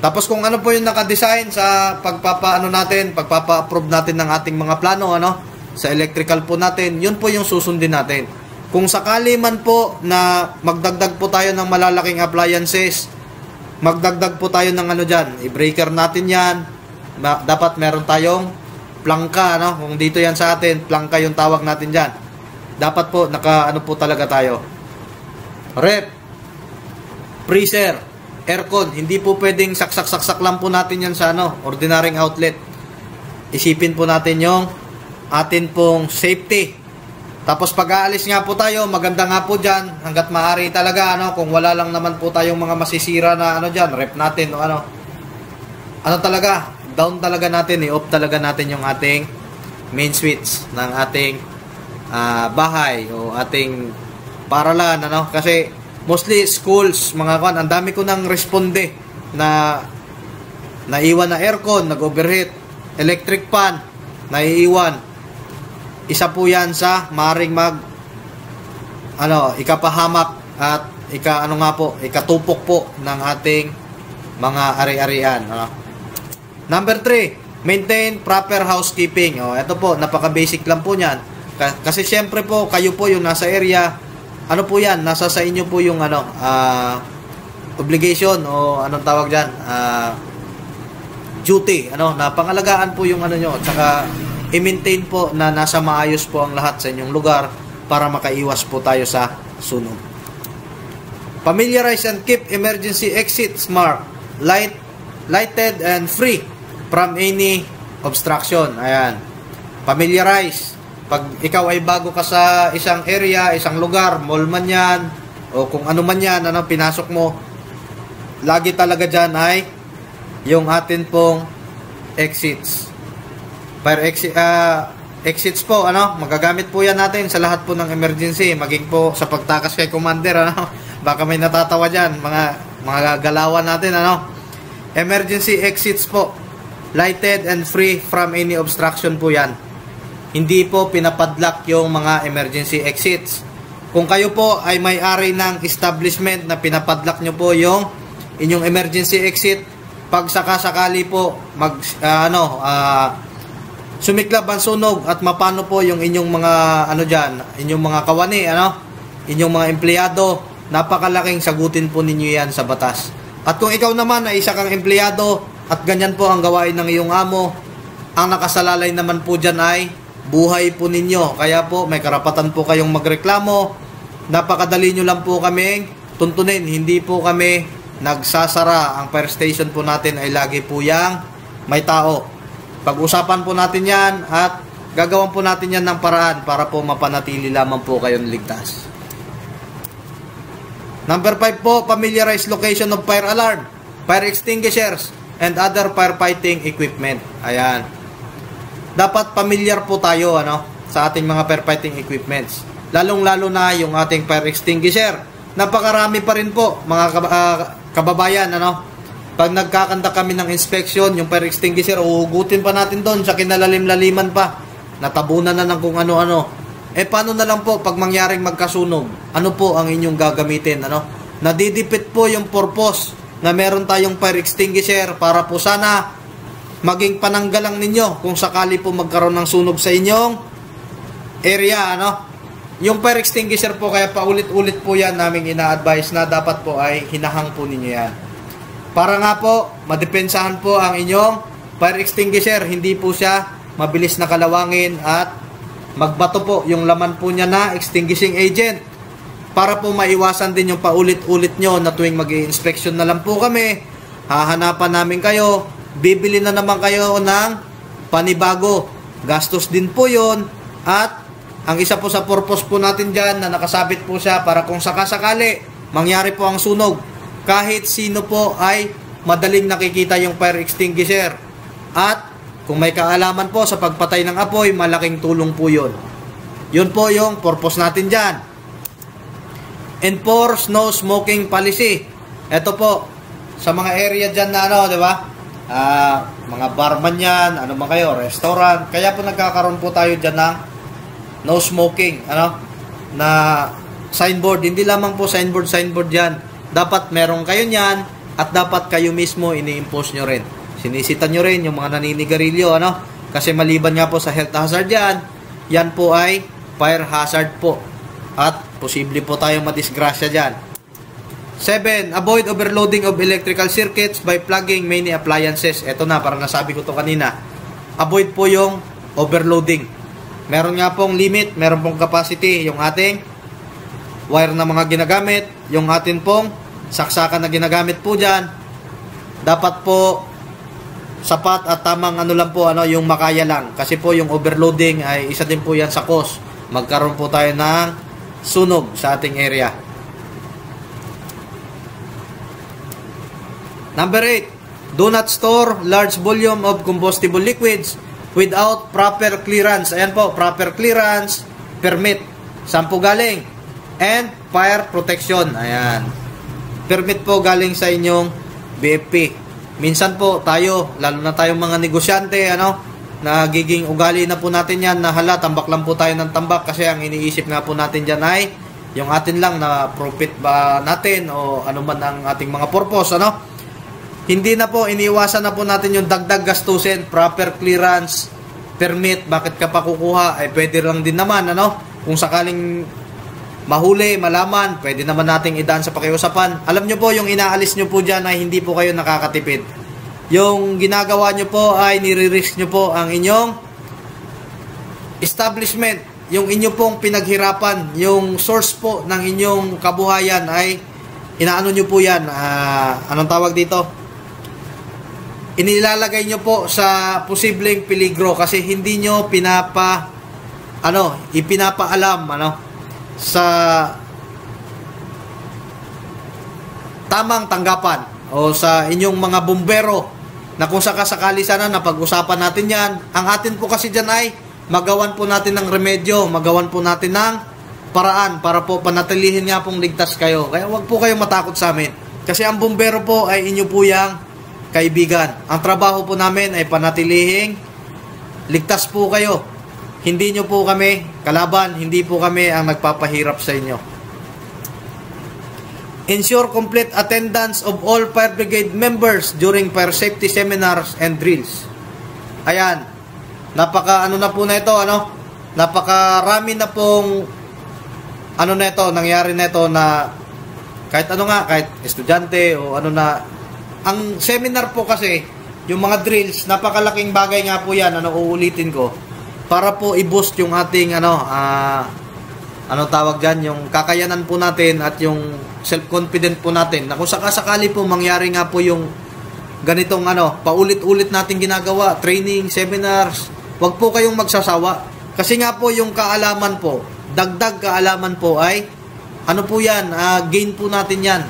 Tapos kung po yung naka-design sa pagpapa-approve natin ng ating mga plano, sa electrical po natin, yun po yung susundin natin. Kung sakali man po na magdagdag po tayo ng malalaking appliances, magdagdag po tayo ng dyan, i-breaker natin yan, dapat meron tayong plangka, kung dito yan sa atin, plangka yung tawag natin dyan. Dapat po, po talaga tayo. Rep, freezer, aircon, hindi po pwedeng saksak lang po natin yan sa ordinaryong outlet. Isipin po natin yung atin pong safety. Tapos pag aalis nga po tayo, maganda nga po dyan, hanggat maaari talaga, kung wala lang naman po tayong mga masisira na dyan, rep natin, o talaga, down talaga natin, i-off talaga natin yung ating main switch ng ating bahay o ating paralan, kasi mostly schools, mga ang dami ko nang responde na naiwan na aircon, nag-overheat, electric fan, naiiwan. Isa po yan sa maring ikapahamak at ikatupok po ng ating mga ari-arian. Number 3, maintain proper housekeeping. Ito po, napaka-basic lang po niyan. Kasi syempre po, kayo po yung nasa area, ano po yan, nasa sa inyo po yung obligation o anong tawag diyan, duty, na pangalagaan po yung nyo, tsaka i-maintain po na nasa maayos po ang lahat sa inyong lugar para makaiwas po tayo sa sunog. Familiarize and keep emergency exits marked, lighted and free from any obstruction. Ayan. Familiarize. Pag ikaw ay bago ka sa isang area, isang lugar, mall man yan, o kung ano man yan, pinasok mo, lagi talaga dyan ay yung atin pong exits. Fire exits po, magagamit po yan natin sa lahat po ng emergency, maging po sa pagtakas kay commander, baka may natatawa dyan, mga galawan natin, emergency exits po, lighted and free from any obstruction po yan. Hindi po pinapadlock yung mga emergency exits. Kung kayo po ay may-ari ng establishment na pinapadlock nyo po yung inyong emergency exit, pag sakasakali po sumiklab ang sunog at mapano po yung inyong mga inyong mga kawani, inyong mga empleyado, napakalaking sagutin po ninyo yan sa batas. At kung ikaw naman ay isa kang empleyado at ganyan po ang gawain ng iyong amo, ang nakasalalay naman po dyan ay buhay po ninyo. Kaya po may karapatan po kayong magreklamo. Napakadali nyo lang po kaming tuntunin. Hindi po kami nagsasara. Ang fire station po natin ay lagi po yang may tao. Pag-usapan po natin yan at gagawan po natin yan ng paraan para po mapanatili lamang po kayong ligtas. Number 5 po, familiarize location of fire alarm, fire extinguishers, and other firefighting equipment. Ayan. Dapat familiar po tayo sa ating mga firefighting equipments. Lalong-lalo na yung ating fire extinguisher. Napakarami pa rin po mga kababayan. Pag nagkakanda kami ng inspection, yung fire extinguisher, uhugutin pa natin doon sa kinalalim-laliman pa. Natabunan na ng kung ano-ano. Paano na lang po pag mangyaring magkasunog? Ano po ang inyong gagamitin? Nadidipit po yung purpose na meron tayong fire extinguisher para po sana maging pananggalang ninyo kung sakali po magkaroon ng sunog sa inyong area. Yung fire extinguisher po, kaya paulit-ulit po yan naming ina-advise na dapat po ay hinahang po ninyo yan. Para nga po, madepensahan po ang inyong fire extinguisher. Hindi po siya mabilis na kalawangin at magbato po yung laman po niya na extinguishing agent. Para po maiwasan din yung paulit-ulit nyo na tuwing mag-i-inspection na lang po kami, hahanapan namin kayo, bibili na naman kayo ng panibago. Gastos din po yon. At ang isa po sa purpose po natin dyan na nakasabit po siya para kung sakasakali mangyari po ang sunog, kahit sino po ay madaling nakikita yung fire extinguisher. At kung may kaalaman po sa pagpatay ng apoy, malaking tulong po yun. Yun po yung purpose natin dyan. Enforce no smoking policy. Ito po, sa mga area dyan na di ba? Mga barman yan, ano man kayo, restaurant. Kaya po nagkakaroon po tayo dyan ng no smoking, na signboard. Hindi lamang po signboard yan. Dapat meron kayo niyan at dapat kayo mismo ini-impose nyo rin. Sinisita nyo rin yung mga naninigarilyo, kasi maliban nga po sa health hazard yan po ay fire hazard po. At posible po tayong madisgrasya dyan. 7. Avoid overloading of electrical circuits by plugging many appliances. Ito na, parang nasabi ko to kanina. Avoid po yung overloading. Meron nga pong limit, meron pong capacity yung ating wire na mga ginagamit, yung atin pong saksakan na ginagamit po dyan. Dapat po sapat at tamang lang po, yung makaya lang. Kasi po yung overloading ay isa din po yan sa cause. Magkaroon po tayo ng sunog sa ating area. Number 8, do not store large volume of combustible liquids without proper clearance. Ayan po, proper clearance, permit. Saan po galing? And fire protection. Ayan. Permit po galing sa inyong BFP. Minsan po tayo, lalo na tayong mga negosyante, nagiging ugali na po natin yan na hala, tambak lang po tayo ng tambak kasi ang iniisip nga po natin dyan ay yung atin lang na profit ba natin o ano man ang ating mga purpose, ano? Hindi na po, iniiwasan na po natin yung dagdag gastusin, proper clearance, permit, bakit ka pa kukuha, ay pwede lang din naman, ano? Kung sakaling mahuli, malaman, pwede naman nating idaan sa pakiusapan. Alam nyo po, yung inaalis nyo po dyan ay hindi po kayo nakakatipid. Yung ginagawa nyo po ay nire-risk nyo po ang inyong establishment, yung inyo pong pinaghirapan, yung source po ng inyong kabuhayan ay inaano nyo po yan, anong tawag dito? Inilalagay nyo po sa posibleng peligro kasi hindi nyo ipinapaalam, sa tamang tanggapan o sa inyong mga bumbero na kung sakasakali sana na pag-usapan natin yan. Ang atin po kasi dyan ay magawan po natin ng remedyo, magawan po natin ng paraan para po panatilihin nga pong ligtas kayo. Kaya wag po kayong matakot sa amin. Kasi ang bumbero po ay inyo po yang kaibigan. Ang trabaho po namin ay panatilihing ligtas po kayo. Hindi nyo po kami kalaban, hindi po kami ang nagpapahirap sa inyo. Ensure complete attendance of all fire brigade members during fire safety seminars and drills. Ayan. Napakarami na pong nangyari na ito na kahit estudyante o ang seminar po kasi, yung mga drills, napakalaking bagay nga po yan, uulitin ko, para po i-boost yung ating yung kakayanan po natin at yung self-confident po natin, na kung sakasakali po mangyari nga po yung ganitong paulit-ulit natin ginagawa, training, seminars, wag po kayong magsasawa. Kasi nga po yung kaalaman po, dagdag kaalaman po ay, gain po natin yan.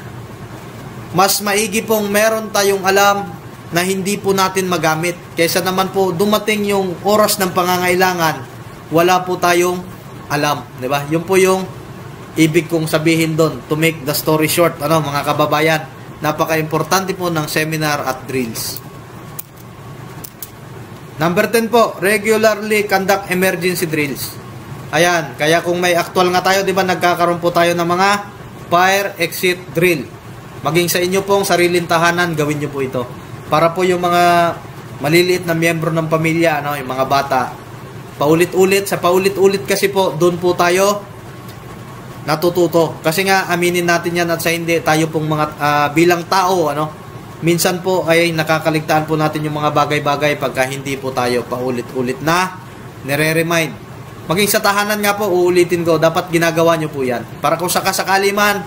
Mas maigi pong meron tayong alam na hindi po natin magamit. Kaysa naman po dumating yung oras ng pangangailangan, wala po tayong alam. Diba? Yun po yung ibig kong sabihin doon. To make the story short, mga kababayan, napaka-importante po ng seminar at drills. Number 10 po, regularly conduct emergency drills. Ayan, kaya kung may actual nga tayo, di ba, nagkakaroon po tayo ng mga fire exit drill. Maging sa inyo pong sariling tahanan, gawin nyo po ito. Para po yung mga maliliit na miyembro ng pamilya, yung mga bata, paulit-ulit kasi po, doon po tayo natututo. Kasi nga, aminin natin yan at sa hindi, tayo pong mga bilang tao, minsan po ay nakakaligtaan po natin yung mga bagay-bagay pagka hindi po tayo paulit-ulit na nire-remind. Maging sa tahanan nga po, uulitin ko, dapat ginagawa nyo po yan. Para kung sakasakali man,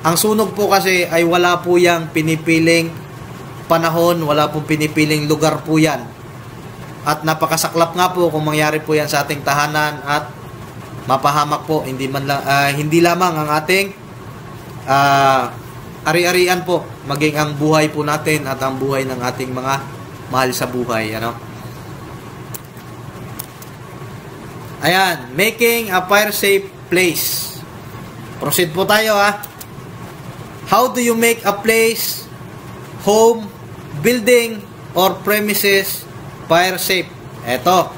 ang sunog po kasi ay wala po yang pinipiling panahon, wala pong pinipiling lugar po yan. At napakasaklap nga po kung mangyari po yan sa ating tahanan at mapahamak po, hindi lamang ang ating ari-arian po, maging ang buhay po natin at ang buhay ng ating mga mahal sa buhay. Ayan, making a fire safe place. Proceed po tayo How do you make a place, home, building, or premises fire safe? Eto.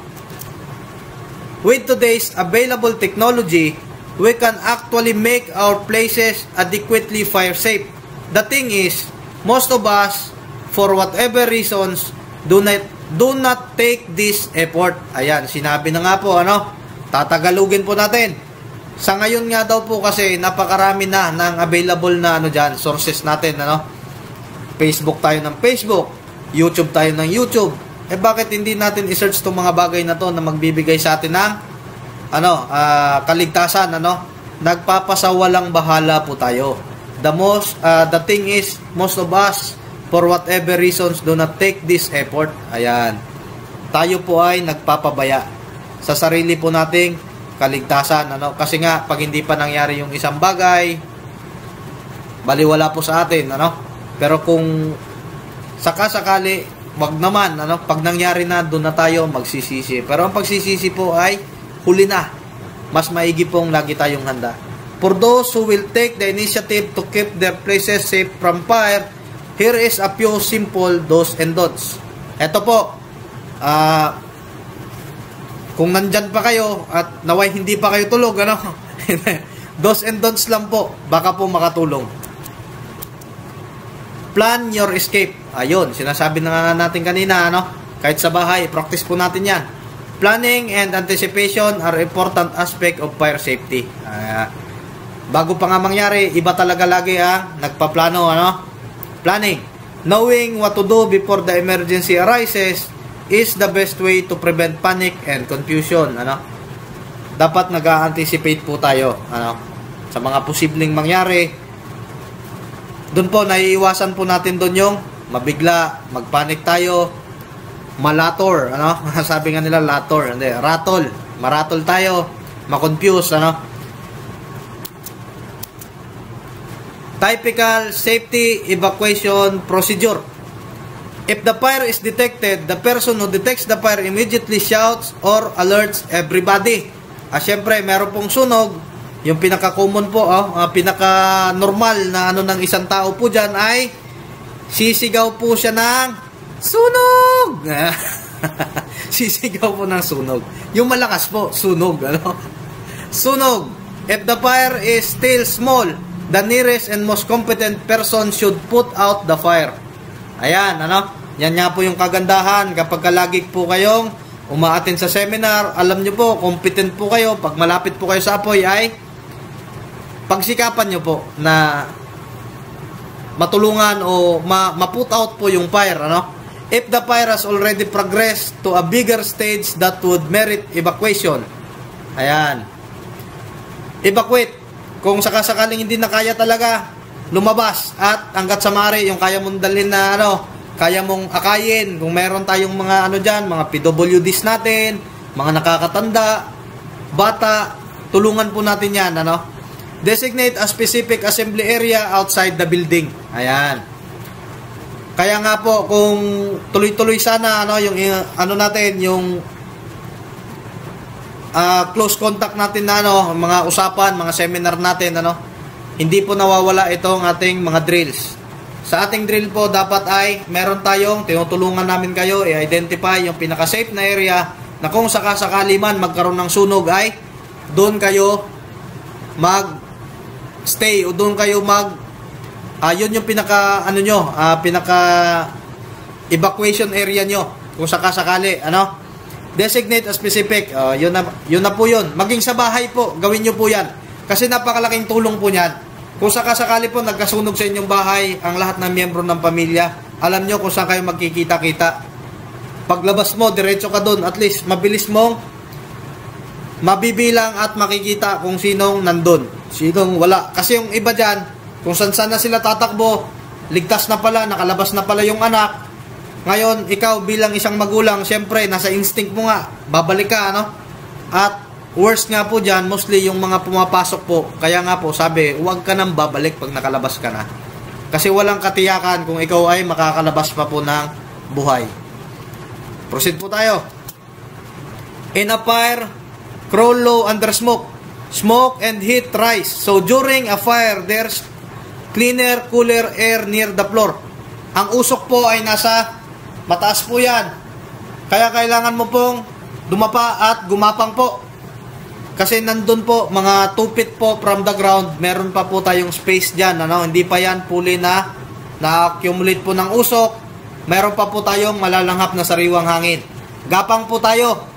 With today's available technology, we can actually make our places adequately fire safe. The thing is, most of us, for whatever reasons, do not take this effort. Ayan, sinabi na nga po, tatagalugin po natin. Sa ngayon nga daw po kasi napakarami na ng available na sources natin, Facebook tayo ng Facebook, YouTube tayo ng YouTube. Bakit hindi natin i-search tong mga bagay na to na magbibigay sa atin ng kaligtasan, Nagpapasawalang bahala po tayo. The thing is, most of us, for whatever reasons, do not take this effort. Ayan. Tayo po ay nagpapabaya sa sarili po nating kaligtasan, Kasi nga, pag hindi pa nangyari yung isang bagay, baliwala po sa atin, Pero kung sakasakali, wag naman, pag nangyari na, doon na tayo magsisisi. Pero ang pagsisisi po ay huli na. Mas maigi pong lagi tayong handa. For those who will take the initiative to keep their places safe from fire, here is a few simple do's and don'ts. Ito po, kung nandyan pa kayo at naway hindi pa kayo tulog, Dos and don'ts lang po. Baka po makatulong. Plan your escape. Ayun, sinasabi na nga natin kanina, ano? Kahit sa bahay, practice po natin yan. Planning and anticipation are important aspect of fire safety. Bago pa nga mangyari, iba talaga lagi ang nagpaplano, ano? Planning. Knowing what to do before the emergency arises is the best way to prevent panic and confusion, ano? Dapat nag-anticipate po tayo, ano? Sa mga posibleng mangyari. Doon po, naiiwasan po natin doon yung mabigla, magpanic tayo, malator, ano? Sabi nga nila, lator, hindi, rattle. Maratol tayo, makonfuse, ano? Typical safety evacuation procedure. If the fire is detected, the person who detects the fire immediately shouts or alerts everybody. Syempre, meron pong sunog. Yung pinaka-common po, pinaka-normal na ano ng isang tao po dyan ay sisigaw po siya ng sunog! Sisigaw po ng sunog. Yung malakas po, sunog. Ano? Sunog. If the fire is still small, the nearest and most competent person should put out the fire. Ayan, ano? Yan nga po yung kagandahan. Kapag lagi po kayong umaattend sa seminar, alam nyo po, competent po kayo. Pag malapit po kayo sa apoy ay pagsikapan nyo po na matulungan o ma-put out po yung fire, ano? If the fire has already progressed to a bigger stage that would merit evacuation. Ayan. Evacuate. Kung sakasakaling hindi na kaya talaga, lumabas. At hanggat sa maaari, yung kaya mong dalhin na ano, kaya mong akayin. Kung meron tayong mga ano dyan, mga PWDs natin, mga nakakatanda, bata, tulungan po natin yan, ano? Designate a specific assembly area outside the building. Ayan. Kaya nga po, kung tuloy-tuloy sana, ano, yung ano natin, yung close contact natin na ano, mga usapan, mga seminar natin, ano, hindi po nawawala itong ating mga drills. Sa ating drill po, dapat ay meron tayong, tinutulungan namin kayo, i-identify yung pinaka-safe na area na kung sakasakali man magkaroon ng sunog ay doon kayo mag-stay o doon kayo yun yung pinaka, ano nyo, pinaka evacuation area nyo kung sakasakali, ano. Designate a specific, yun na po yun. Maging sa bahay po, gawin nyo po yan. Kasi napakalaking tulong po yan. Kung sakasakali po nagkasunog sa inyong bahay ang lahat ng miyembro ng pamilya, alam nyo kung saan kayo magkikita-kita. Paglabas mo, diretso ka doon. At least, mabilis mong mabibilang at makikita kung sinong nandun. Sinong wala. Kasi yung iba dyan, kung saan na sila tatakbo, ligtas na pala, nakalabas na pala yung anak. Ngayon, ikaw bilang isang magulang, syempre, nasa instinct mo nga, babalik ka, ano? At worst nga po dyan, mostly yung mga pumapasok po. Kaya nga po, sabi, huwag ka nang babalik pag nakalabas ka na. Kasi walang katiyakan kung ikaw ay makakalabas pa po ng buhay. Proceed po tayo. In a fire, crawl low under smoke. Smoke and heat rise. So during a fire, there's cleaner, cooler air near the floor. Ang usok po ay nasa mataas po yan. Kaya kailangan mo pong dumapa at gumapang po. Kasi nandun po, mga 2 feet po from the ground, meron pa po tayong space dyan. Ano? Hindi pa yan fully na-accumulate po ng usok. Meron pa po tayong malalanghap na sariwang hangin. Gapang po tayo.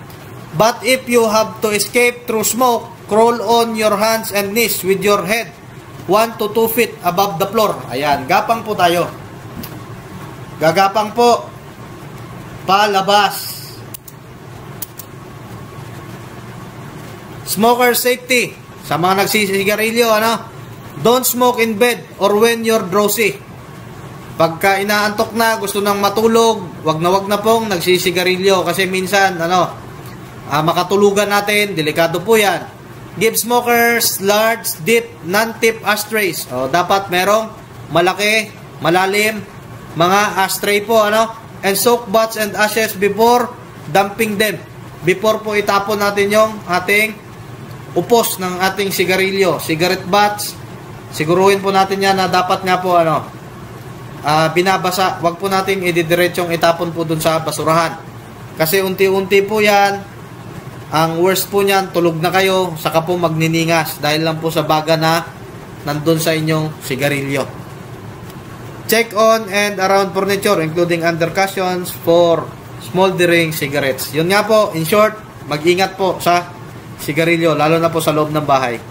But if you have to escape through smoke, crawl on your hands and knees with your head 1 to 2 feet above the floor. Ayan, gapang po tayo. Gagapang po. Palabas. Smoker safety. Sa mga nagsisigarilyo, ano? Don't smoke in bed or when you're drowsy. Pagka inaantok na, gusto nang matulog, wag na pong nagsisigarilyo. Kasi minsan, makatulugan natin, delikado po yan. Give smokers large, deep, non-tip ashtrays. Dapat merong malaki, malalim, mga ashtray po, ano? And soak butts and ashes before dumping them. Before po itapon natin yung ating upos ng ating sigarilyo, cigarette butts. Siguruhin po natin yan na dapat nga po binabasa. Huwag po nating ididiretsong itapon po dun sa basurahan. Kasi unti-unti po yan Ang worst po niyan, tulog na kayo, saka po magniningas dahil lang po sa baga na nandun sa inyong sigarilyo. Check on and around furniture including under cushions for smoldering cigarettes. Yun nga po, in short, mag-ingat po sa sigarilyo, lalo na po sa loob ng bahay.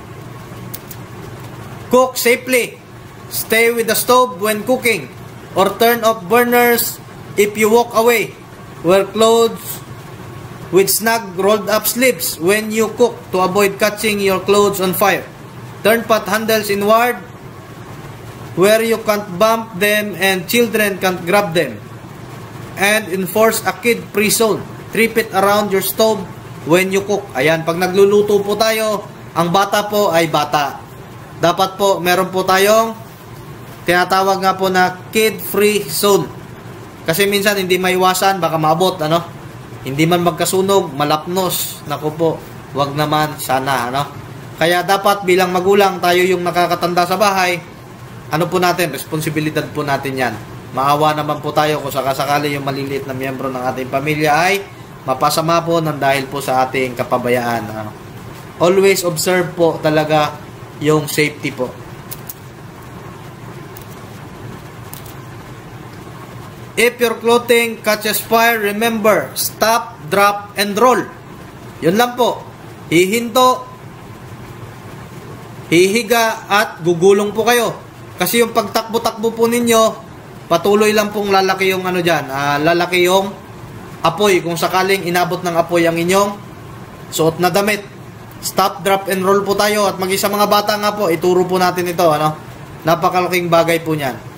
Cook safely. Stay with the stove when cooking or turn off burners if you walk away. Wear clothes with snug rolled up sleeves when you cook to avoid catching your clothes on fire. Turn pot handles inward where you can't bump them and children can't grab them. And enforce a kid-free zone. Trip it around your stove when you cook. Ayan, pag nagluluto po tayo, ang bata po ay bata. Dapat po, meron po tayong tinatawag nga po na kid-free zone. Kasi minsan hindi maiwasan, baka maabot, ano? Hindi man magkasunog, malapnos. Naku po, wag naman, sana, ano? Kaya dapat bilang magulang, tayo yung nakakatanda sa bahay, ano po natin, responsibilidad po natin yan. Maawa naman po tayo kung sakasakali yung maliliit na miyembro ng ating pamilya ay mapasama po ng dahil po sa ating kapabayaan. Ano? Always observe po talaga yung safety po. If your clothing catches fire, remember, stop, drop, and roll. Yun lang po. Hihinto, hihiga, at gugulong po kayo. Kasi yung pagtakbo-takbo po ninyo, patuloy lang pong lalaki yung ano dyan, lalaki yung apoy. Kung sakaling inabot ng apoy ang inyong suot na damit. Stop, drop, and roll po tayo. At mag-isa mga bata nga po, ituro po natin ito. Ano? Napakalaking bagay po niyan.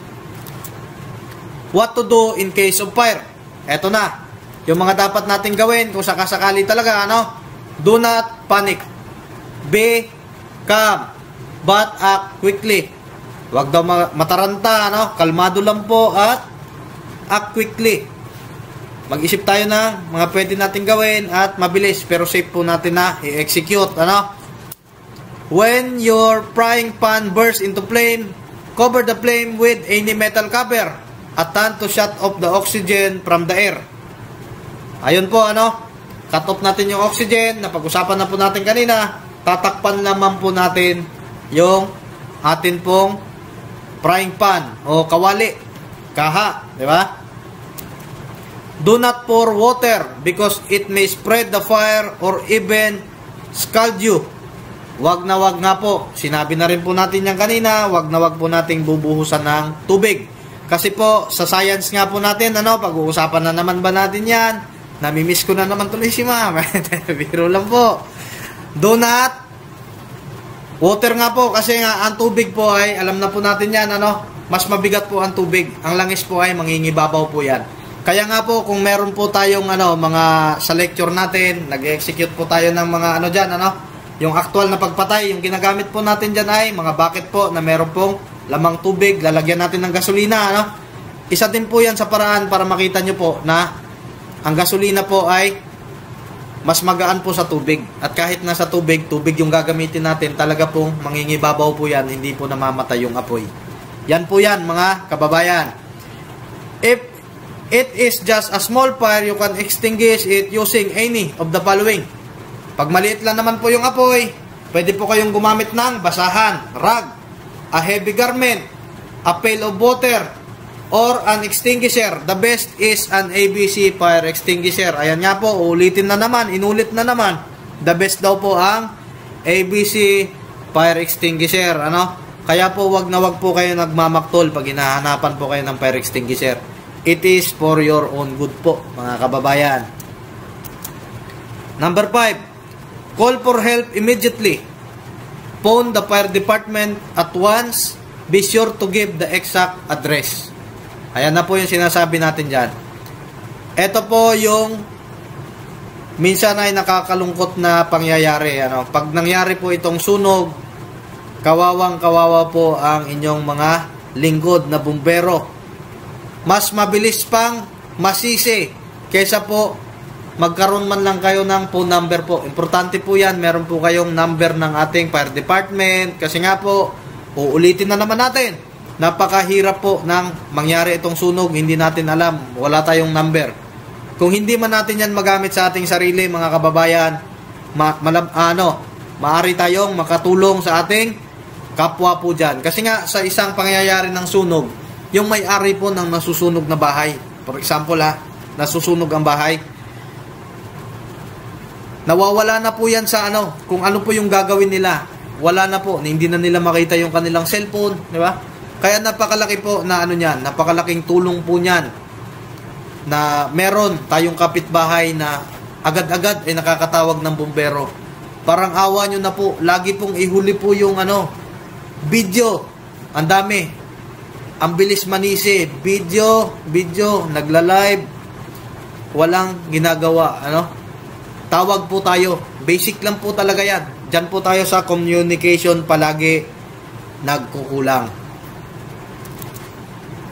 What to do in case of fire? Eto na. Yung mga dapat natin gawin kung sakasakali talaga, ano? Do not panic. Be calm. But act quickly. Huwag daw mataranta, ano? Kalmado lang po at act quickly. Mag-isip tayo ng mga pwede natin gawin at mabilis pero safe po natin na i-execute, ano? When your frying pan bursts into flame, cover the flame with any metal cover. Attempt to shut off the oxygen from the air. Ayun po, ano? Cut off natin yung oxygen. Napag-usapan na po natin kanina. Tatakpan naman po natin yung atin pong frying pan o kawali. Kaha, di ba? Do not pour water because it may spread the fire or even scald you. Wag na wag nga po. Sinabi na rin po natin yan kanina. Wag na wag po nating bubuhusan ng tubig. Kasi po, sa science nga po natin, ano, pag-uusapan na naman ba natin yan? Namimiss ko na naman tuloy si ma'am. Biro lang po. Do not water nga po, kasi nga, ang tubig po ay, alam na po natin yan, ano, mas mabigat po ang tubig. Ang langis po ay mangingibabaw po yan. Kaya nga po, kung meron po tayong, ano, mga, sa lecture natin, nag-execute po tayo ng mga, ano dyan, ano, yung actual na pagpatay, yung ginagamit po natin dyan ay, mga bucket po, na meron pong lamang tubig, lalagyan natin ng gasolina, ano? Isa din po yan sa paraan para makita nyo po na ang gasolina po ay mas magaan po sa tubig. At kahit nasa tubig, tubig yung gagamitin natin, talaga pong mangingibabaw po yan, hindi po namamatay yung apoy. Yan po yan, mga kababayan. If it is just a small fire, you can extinguish it using any of the following. Pag maliit lang naman po yung apoy, pwede po kayong gumamit ng basahan, rag, a heavy garment, a pail of water, or an extinguisher. The best is an ABC fire extinguisher. Ayan nga po, ulitin na naman, inulit na naman. The best daw po ang ABC fire extinguisher. Ano? Kaya po, wag na wag po kayo nagmamaktol pag hinahanapan po kayo ng fire extinguisher. It is for your own good po, mga kababayan. Number 5, call for help immediately. Phone the fire department at once. Be sure to give the exact address. Ayan na po yung sinasabi natin dyan. Ito po yung minsan ay nakakalungkot na pangyayari. Ano? Pag nangyari po itong sunog, kawawang kawawa po ang inyong mga lingkod na bumbero. Mas mabilis pang masisi kaysa po magkaroon man lang kayo ng phone number po. Importante po yan. Meron po kayong number ng ating fire department. Kasi nga po, uulitin na naman natin. Napakahirap po nang mangyari itong sunog. Hindi natin alam. Wala tayong number. Kung hindi man natin yan magamit sa ating sarili, mga kababayan, maaari tayong makatulong sa ating kapwa po dyan. Kasi nga, sa isang pangyayari ng sunog, yung may-ari po ng nasusunog na bahay, for example nasusunog ang bahay, nawawala na po yan sa kung ano po yung gagawin nila. Wala na po, hindi na nila makita yung kanilang cellphone, di ba? Kaya napakalaki po na niyan, napakalaking tulong po niyan na meron tayong kapitbahay na agad-agad ay nakakatawag ng bumbero. Parang awa nyo na po, lagi pong ihuli po yung video. Ang dami. Ang bilis manisi. Video, nagla-live. Walang ginagawa, Tawag po tayo. Basic lang po talaga yan. Diyan po tayo sa communication palagi nagkukulang.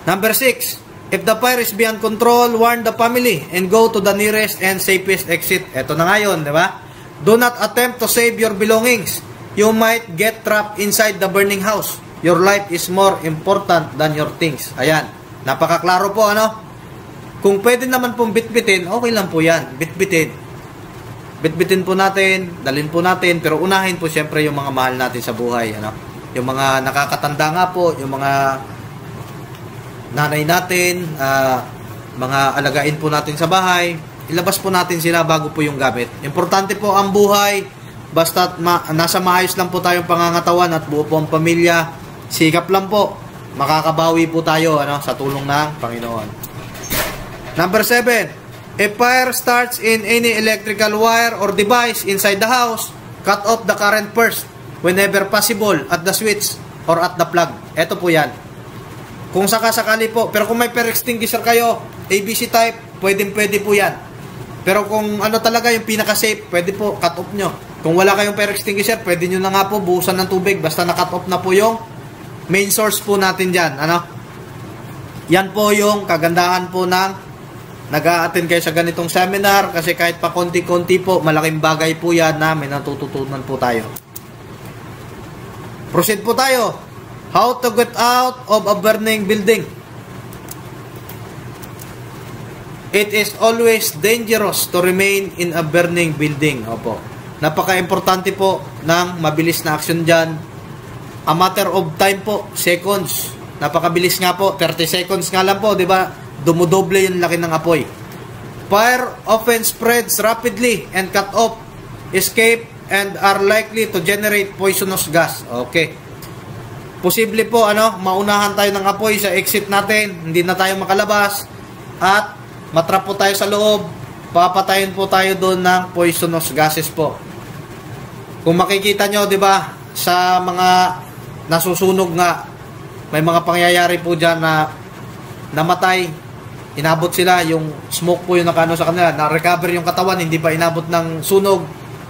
Number 6. If the fire is beyond control, warn the family and go to the nearest and safest exit. Ito na ngayon, di ba? Do not attempt to save your belongings. You might get trapped inside the burning house. Your life is more important than your things. Ayan. Napakaklaro po, Kung pwede naman pong bitbitin, okay lang po yan. Bitbitin po natin, dalhin po natin, pero unahin po siyempre yung mga mahal natin sa buhay, Yung mga nakakatanda nga po, yung mga nanay natin, mga alagain po natin sa bahay, ilabas po natin sila bago po yung gamit. Importante po ang buhay, basta nasa maayos lang po tayong pangangatawan at buo po ang pamilya, sikap lang po, makakabawi po tayo sa tulong ng Panginoon. Number 7. If fire starts in any electrical wire or device inside the house, cut off the current first whenever possible at the switch or at the plug. Ito po yan. Kung sakasakali po, pero kung may fire extinguisher kayo, ABC type, pwede po yan. Pero kung talaga yung pinaka-safe, pwede po, cut off nyo. Kung wala kayong fire extinguisher, pwede nyo na nga po buhusan ng tubig, basta na-cut off na po yung main source po natin dyan. Yan po yung kagandahan po ng nag-a-attend kayo sa ganitong seminar, kasi kahit pa konti-konti po, malaking bagay po yan na may natututunan po tayo. Proceed po tayo. How to get out of a burning building. It is always dangerous to remain in a burning building. Opo. Napaka-importante po ng mabilis na action dyan. A matter of time po, seconds. Napakabilis nga po, 30 seconds nga lang po, di ba? Dumudoble yung laki ng apoy. Fire often spreads rapidly and cut off, escape, and are likely to generate poisonous gas. Okay. Posible po, maunahan tayo ng apoy sa exit natin, hindi na tayo makalabas, at matrap po tayo sa loob, papatayin po tayo doon ng poisonous gases po. Kung makikita nyo, di ba, sa mga nasusunog nga, may mga pangyayari po dyan na namatay, inabot sila, yung smoke po yung nakano sa kanila, na-recover yung katawan, hindi pa inabot ng sunog,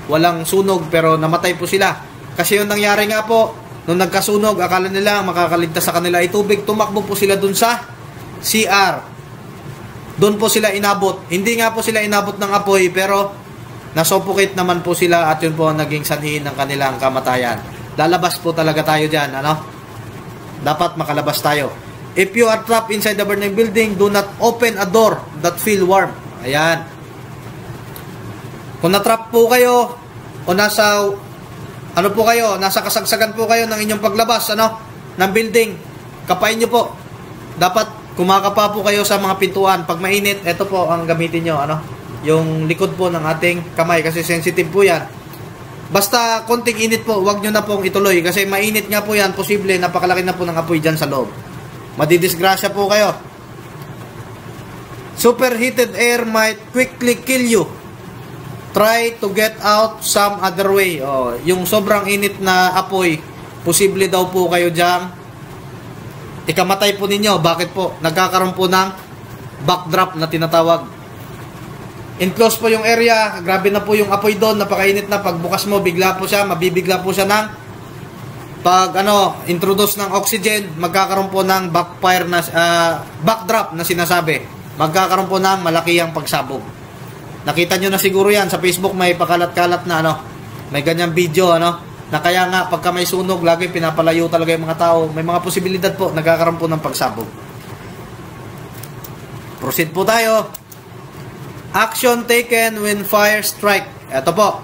walang sunog, pero namatay po sila. Kasi yung nangyari nga po, nung nagkasunog, akala nila makakaligtas sa kanila ay tubig, tumakbo po sila dun sa CR. Doon po sila inabot. Hindi nga po sila inabot ng apoy, pero nasuffocate naman po sila at yun po ang naging sanhin ng kanilang kamatayan. Lalabas po talaga tayo dyan, Dapat makalabas tayo. If you are trapped inside the burning building, do not open a door that feel warm. Ayan. Kung na-trap po kayo, o nasa, nasa kasagsagan po kayo ng inyong paglabas, ng building, kapain nyo po. Dapat kumakapa po kayo sa mga pintuan. Pag mainit, ito po ang gamitin nyo, yung likod po ng ating kamay, kasi sensitive po yan. Basta konting init po, wag nyo na pong ituloy, kasi mainit nga po yan, posible, napakalaki na po ng apoy dyan sa loob. Madidisgrasya po kayo. Superheated air might quickly kill you. Try to get out some other way. Yung sobrang init na apoy, posible daw po kayo dyan ikamatay po ninyo. Bakit po? Nagkakaroon po ng backdrop na tinatawag. Enclosed po yung area, grabe na po yung apoy doon, napakainit na. Pagbukas mo, mabibigla po siya ng introduce ng oxygen, magkakaroon po ng backdrop na sinasabi. Magkakaroon po ng malakihang pagsabog. Nakita nyo na siguro yan sa Facebook, may pakalat-kalat na may ganyang video na kaya nga pagka may sunog, lagi pinapalayo talaga yung mga tao. May mga posibilidad po, nagkakaroon po ng pagsabog. Proceed po tayo. Action taken when fire strike. Ito po.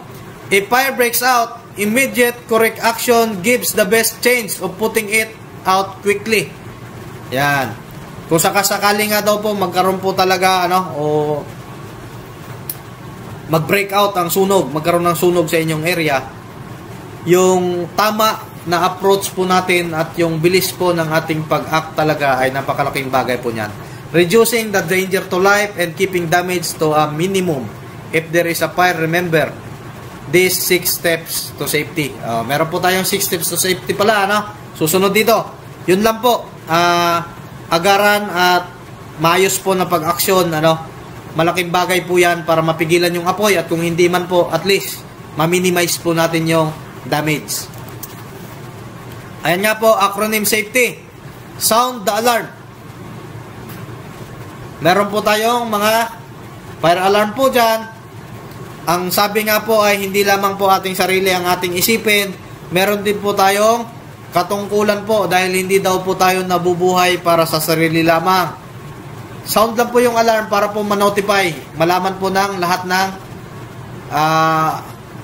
If fire breaks out, immediate correct action gives the best chance of putting it out quickly. Yan. Kung sakasakali nga daw po magkaroon po talaga o mag-break out ang sunog, magkaroon ng sunog sa inyong area, yung tama na approach po natin at yung bilis po ng ating pag-act talaga ay napakalaking bagay po niyan. Reducing the danger to life and keeping damage to a minimum. If there is a fire, remember these 6 steps to safety. Meron po tayong 6 steps to safety pala, susunod dito. Yun lang po. Agaran at maayos po na pag-aksyon, malaking bagay po yan para mapigilan yung apoy, at kung hindi man po, at least ma-minimize po natin yung damage. Ayan nga po, acronym safety. Sound the alarm. Meron po tayong mga fire alarm po dyan. Ang sabi nga po ay hindi lamang po ating sarili ang ating isipin, meron din po tayong katungkulan po dahil hindi daw po tayo nabubuhay para sa sarili lamang. Sound lang po yung alarm para po ma-notify, malaman po ng lahat ng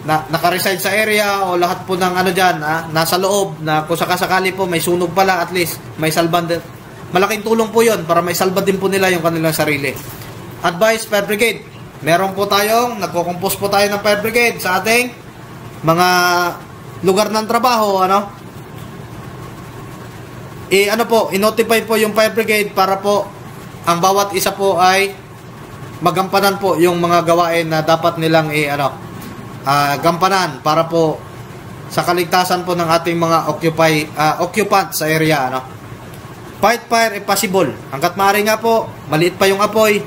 naka-reside sa area o lahat po ng dyan, nasa loob, na kung sakasakali po may sunog pala, at least may salban din. Malaking tulong po yun para may salba din po nila yung kanilang sarili. Advice, Fire Brigade. Meron po tayong, nagko-compose po tayo ng Fire Brigade sa ating mga lugar ng trabaho, i-notify po yung Fire Brigade para po ang bawat isa po ay magampanan po yung mga gawain na dapat nilang gampanan para po sa kaligtasan po ng ating mga occupant sa area, Fight fire if possible. Hanggat maaari nga po, maliit pa yung apoy,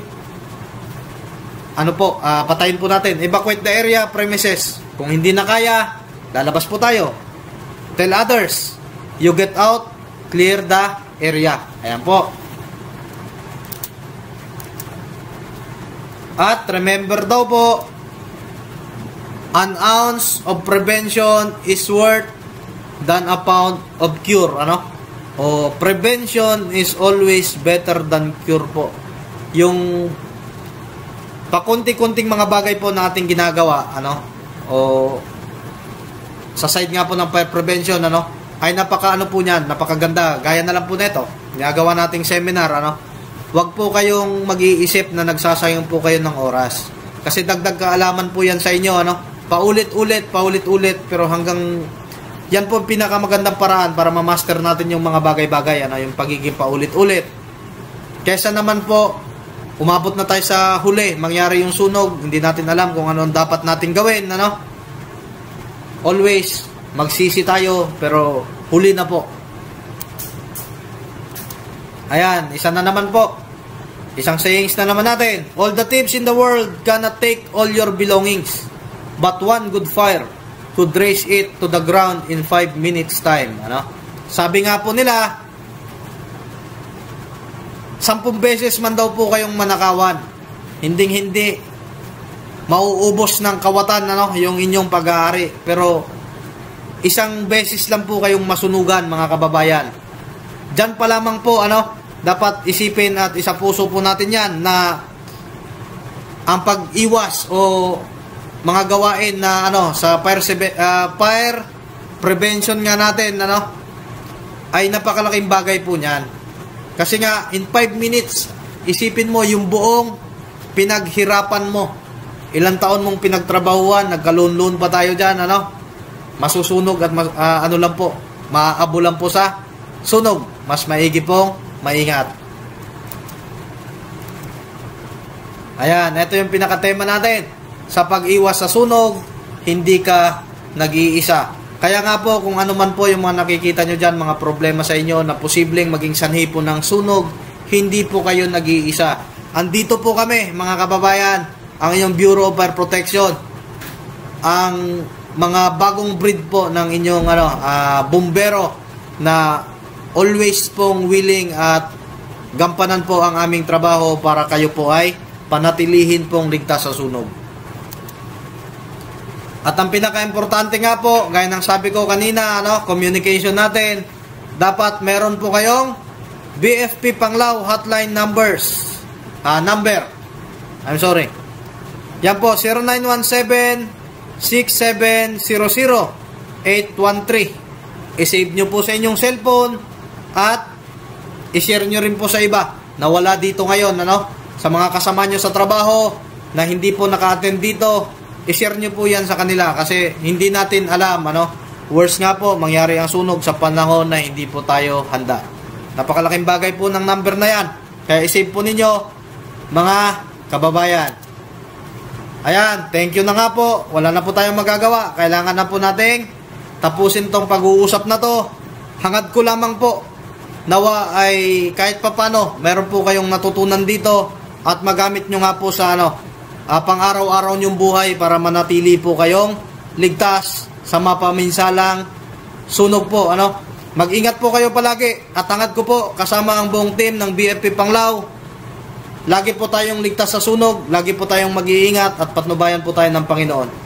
patayin po natin. Evacuate the area, premises. Kung hindi na kaya, lalabas po tayo. Tell others, you get out, clear the area. Ayan po. At remember daw po, an ounce of prevention is worth than a pound of cure. Prevention is always better than cure po. Yung pakunti-kunting mga bagay po na ating ginagawa, sa side nga po ng fire prevention, ay po niyan, napakaganda. Gaya na lang po nito, ginagawa nating seminar, Huwag po kayong mag-iisip na nagsasayang po kayo ng oras. Kasi dagdag kaalaman po yan sa inyo, paulit-ulit, pero hanggang yan po pinakamagandang paraan para ma-master natin yung mga bagay-bagay, yung pagiging paulit-ulit. Kesa naman po, umabot na tayo sa huli, mangyari yung sunog, hindi natin alam kung ano ang dapat natin gawin, Always, magsisi tayo, pero huli na po. Ayan, isa na naman po. Isang sayings na naman natin. All the thieves in the world cannot take all your belongings, but one good fire could raise it to the ground in 5 minutes time. Sabi nga po nila, 10 beses man daw po kayong manakawan, hindi mauubos ng kawatan yung inyong pag-aari. Pero isang beses lang po kayong masunugan, mga kababayan. Diyan pa lamang po dapat isipin at isapuso po natin yan, na ang pag-iwas o mga gawain na sa fire prevention nga natin ay napakalaking bagay po niyan. Kasi nga in 5 minutes, isipin mo yung buong pinaghirapan mo, ilang taon mong pinagtrabahuan, nagkalunlun pa tayo dyan, masusunog at lang po, maaabo lang po sa sunog. Mas maigi pong maingat. Ayan, ito yung pinakatema natin. Sa pag-iwas sa sunog, hindi ka nag-iisa. Kaya nga po, kung ano man po yung mga nakikita nyo dyan, mga problema sa inyo na posibleng maging sanhi po ng sunog, hindi po kayo nag-iisa. Andito po kami, mga kababayan, ang inyong Bureau of Fire Protection, ang mga bagong breed po ng inyong bumbero na always pong willing at gampanan po ang aming trabaho para kayo po ay panatilihin pong ligtas sa sunog. At ang pinaka-importante nga po, gaya ng sabi ko kanina, communication natin, dapat meron po kayong BFP Panglao hotline numbers. Number. I'm sorry. Yan po, 0917-6700813. I-save nyo po sa inyong cellphone at i-share nyo rin po sa iba na wala dito ngayon, ano? Sa mga kasama nyo sa trabaho na hindi po naka-attend dito, i-share nyo po yan sa kanila kasi hindi natin alam, ano? Worse nga po, mangyari ang sunog sa panahon na hindi po tayo handa. Napakalaking bagay po ng number na yan. Kaya i-save po ninyo, mga kababayan. Ayan, thank you na nga po. Wala na po tayong magagawa. Kailangan na po nating tapusin tong pag-uusap na to. Hangad ko lamang po, nawa ay kahit papano, meron po kayong natutunan dito at magamit nyo nga po sa pang-araw-araw nyong buhay para manatili po kayong ligtas sa mapaminsalang sunog po, ano? Mag-ingat po kayo palagi at hangad ko po kasama ang buong team ng BFP Panglao. Lagi po tayong ligtas sa sunog, lagi po tayong mag-iingat at patnubayan po tayo ng Panginoon.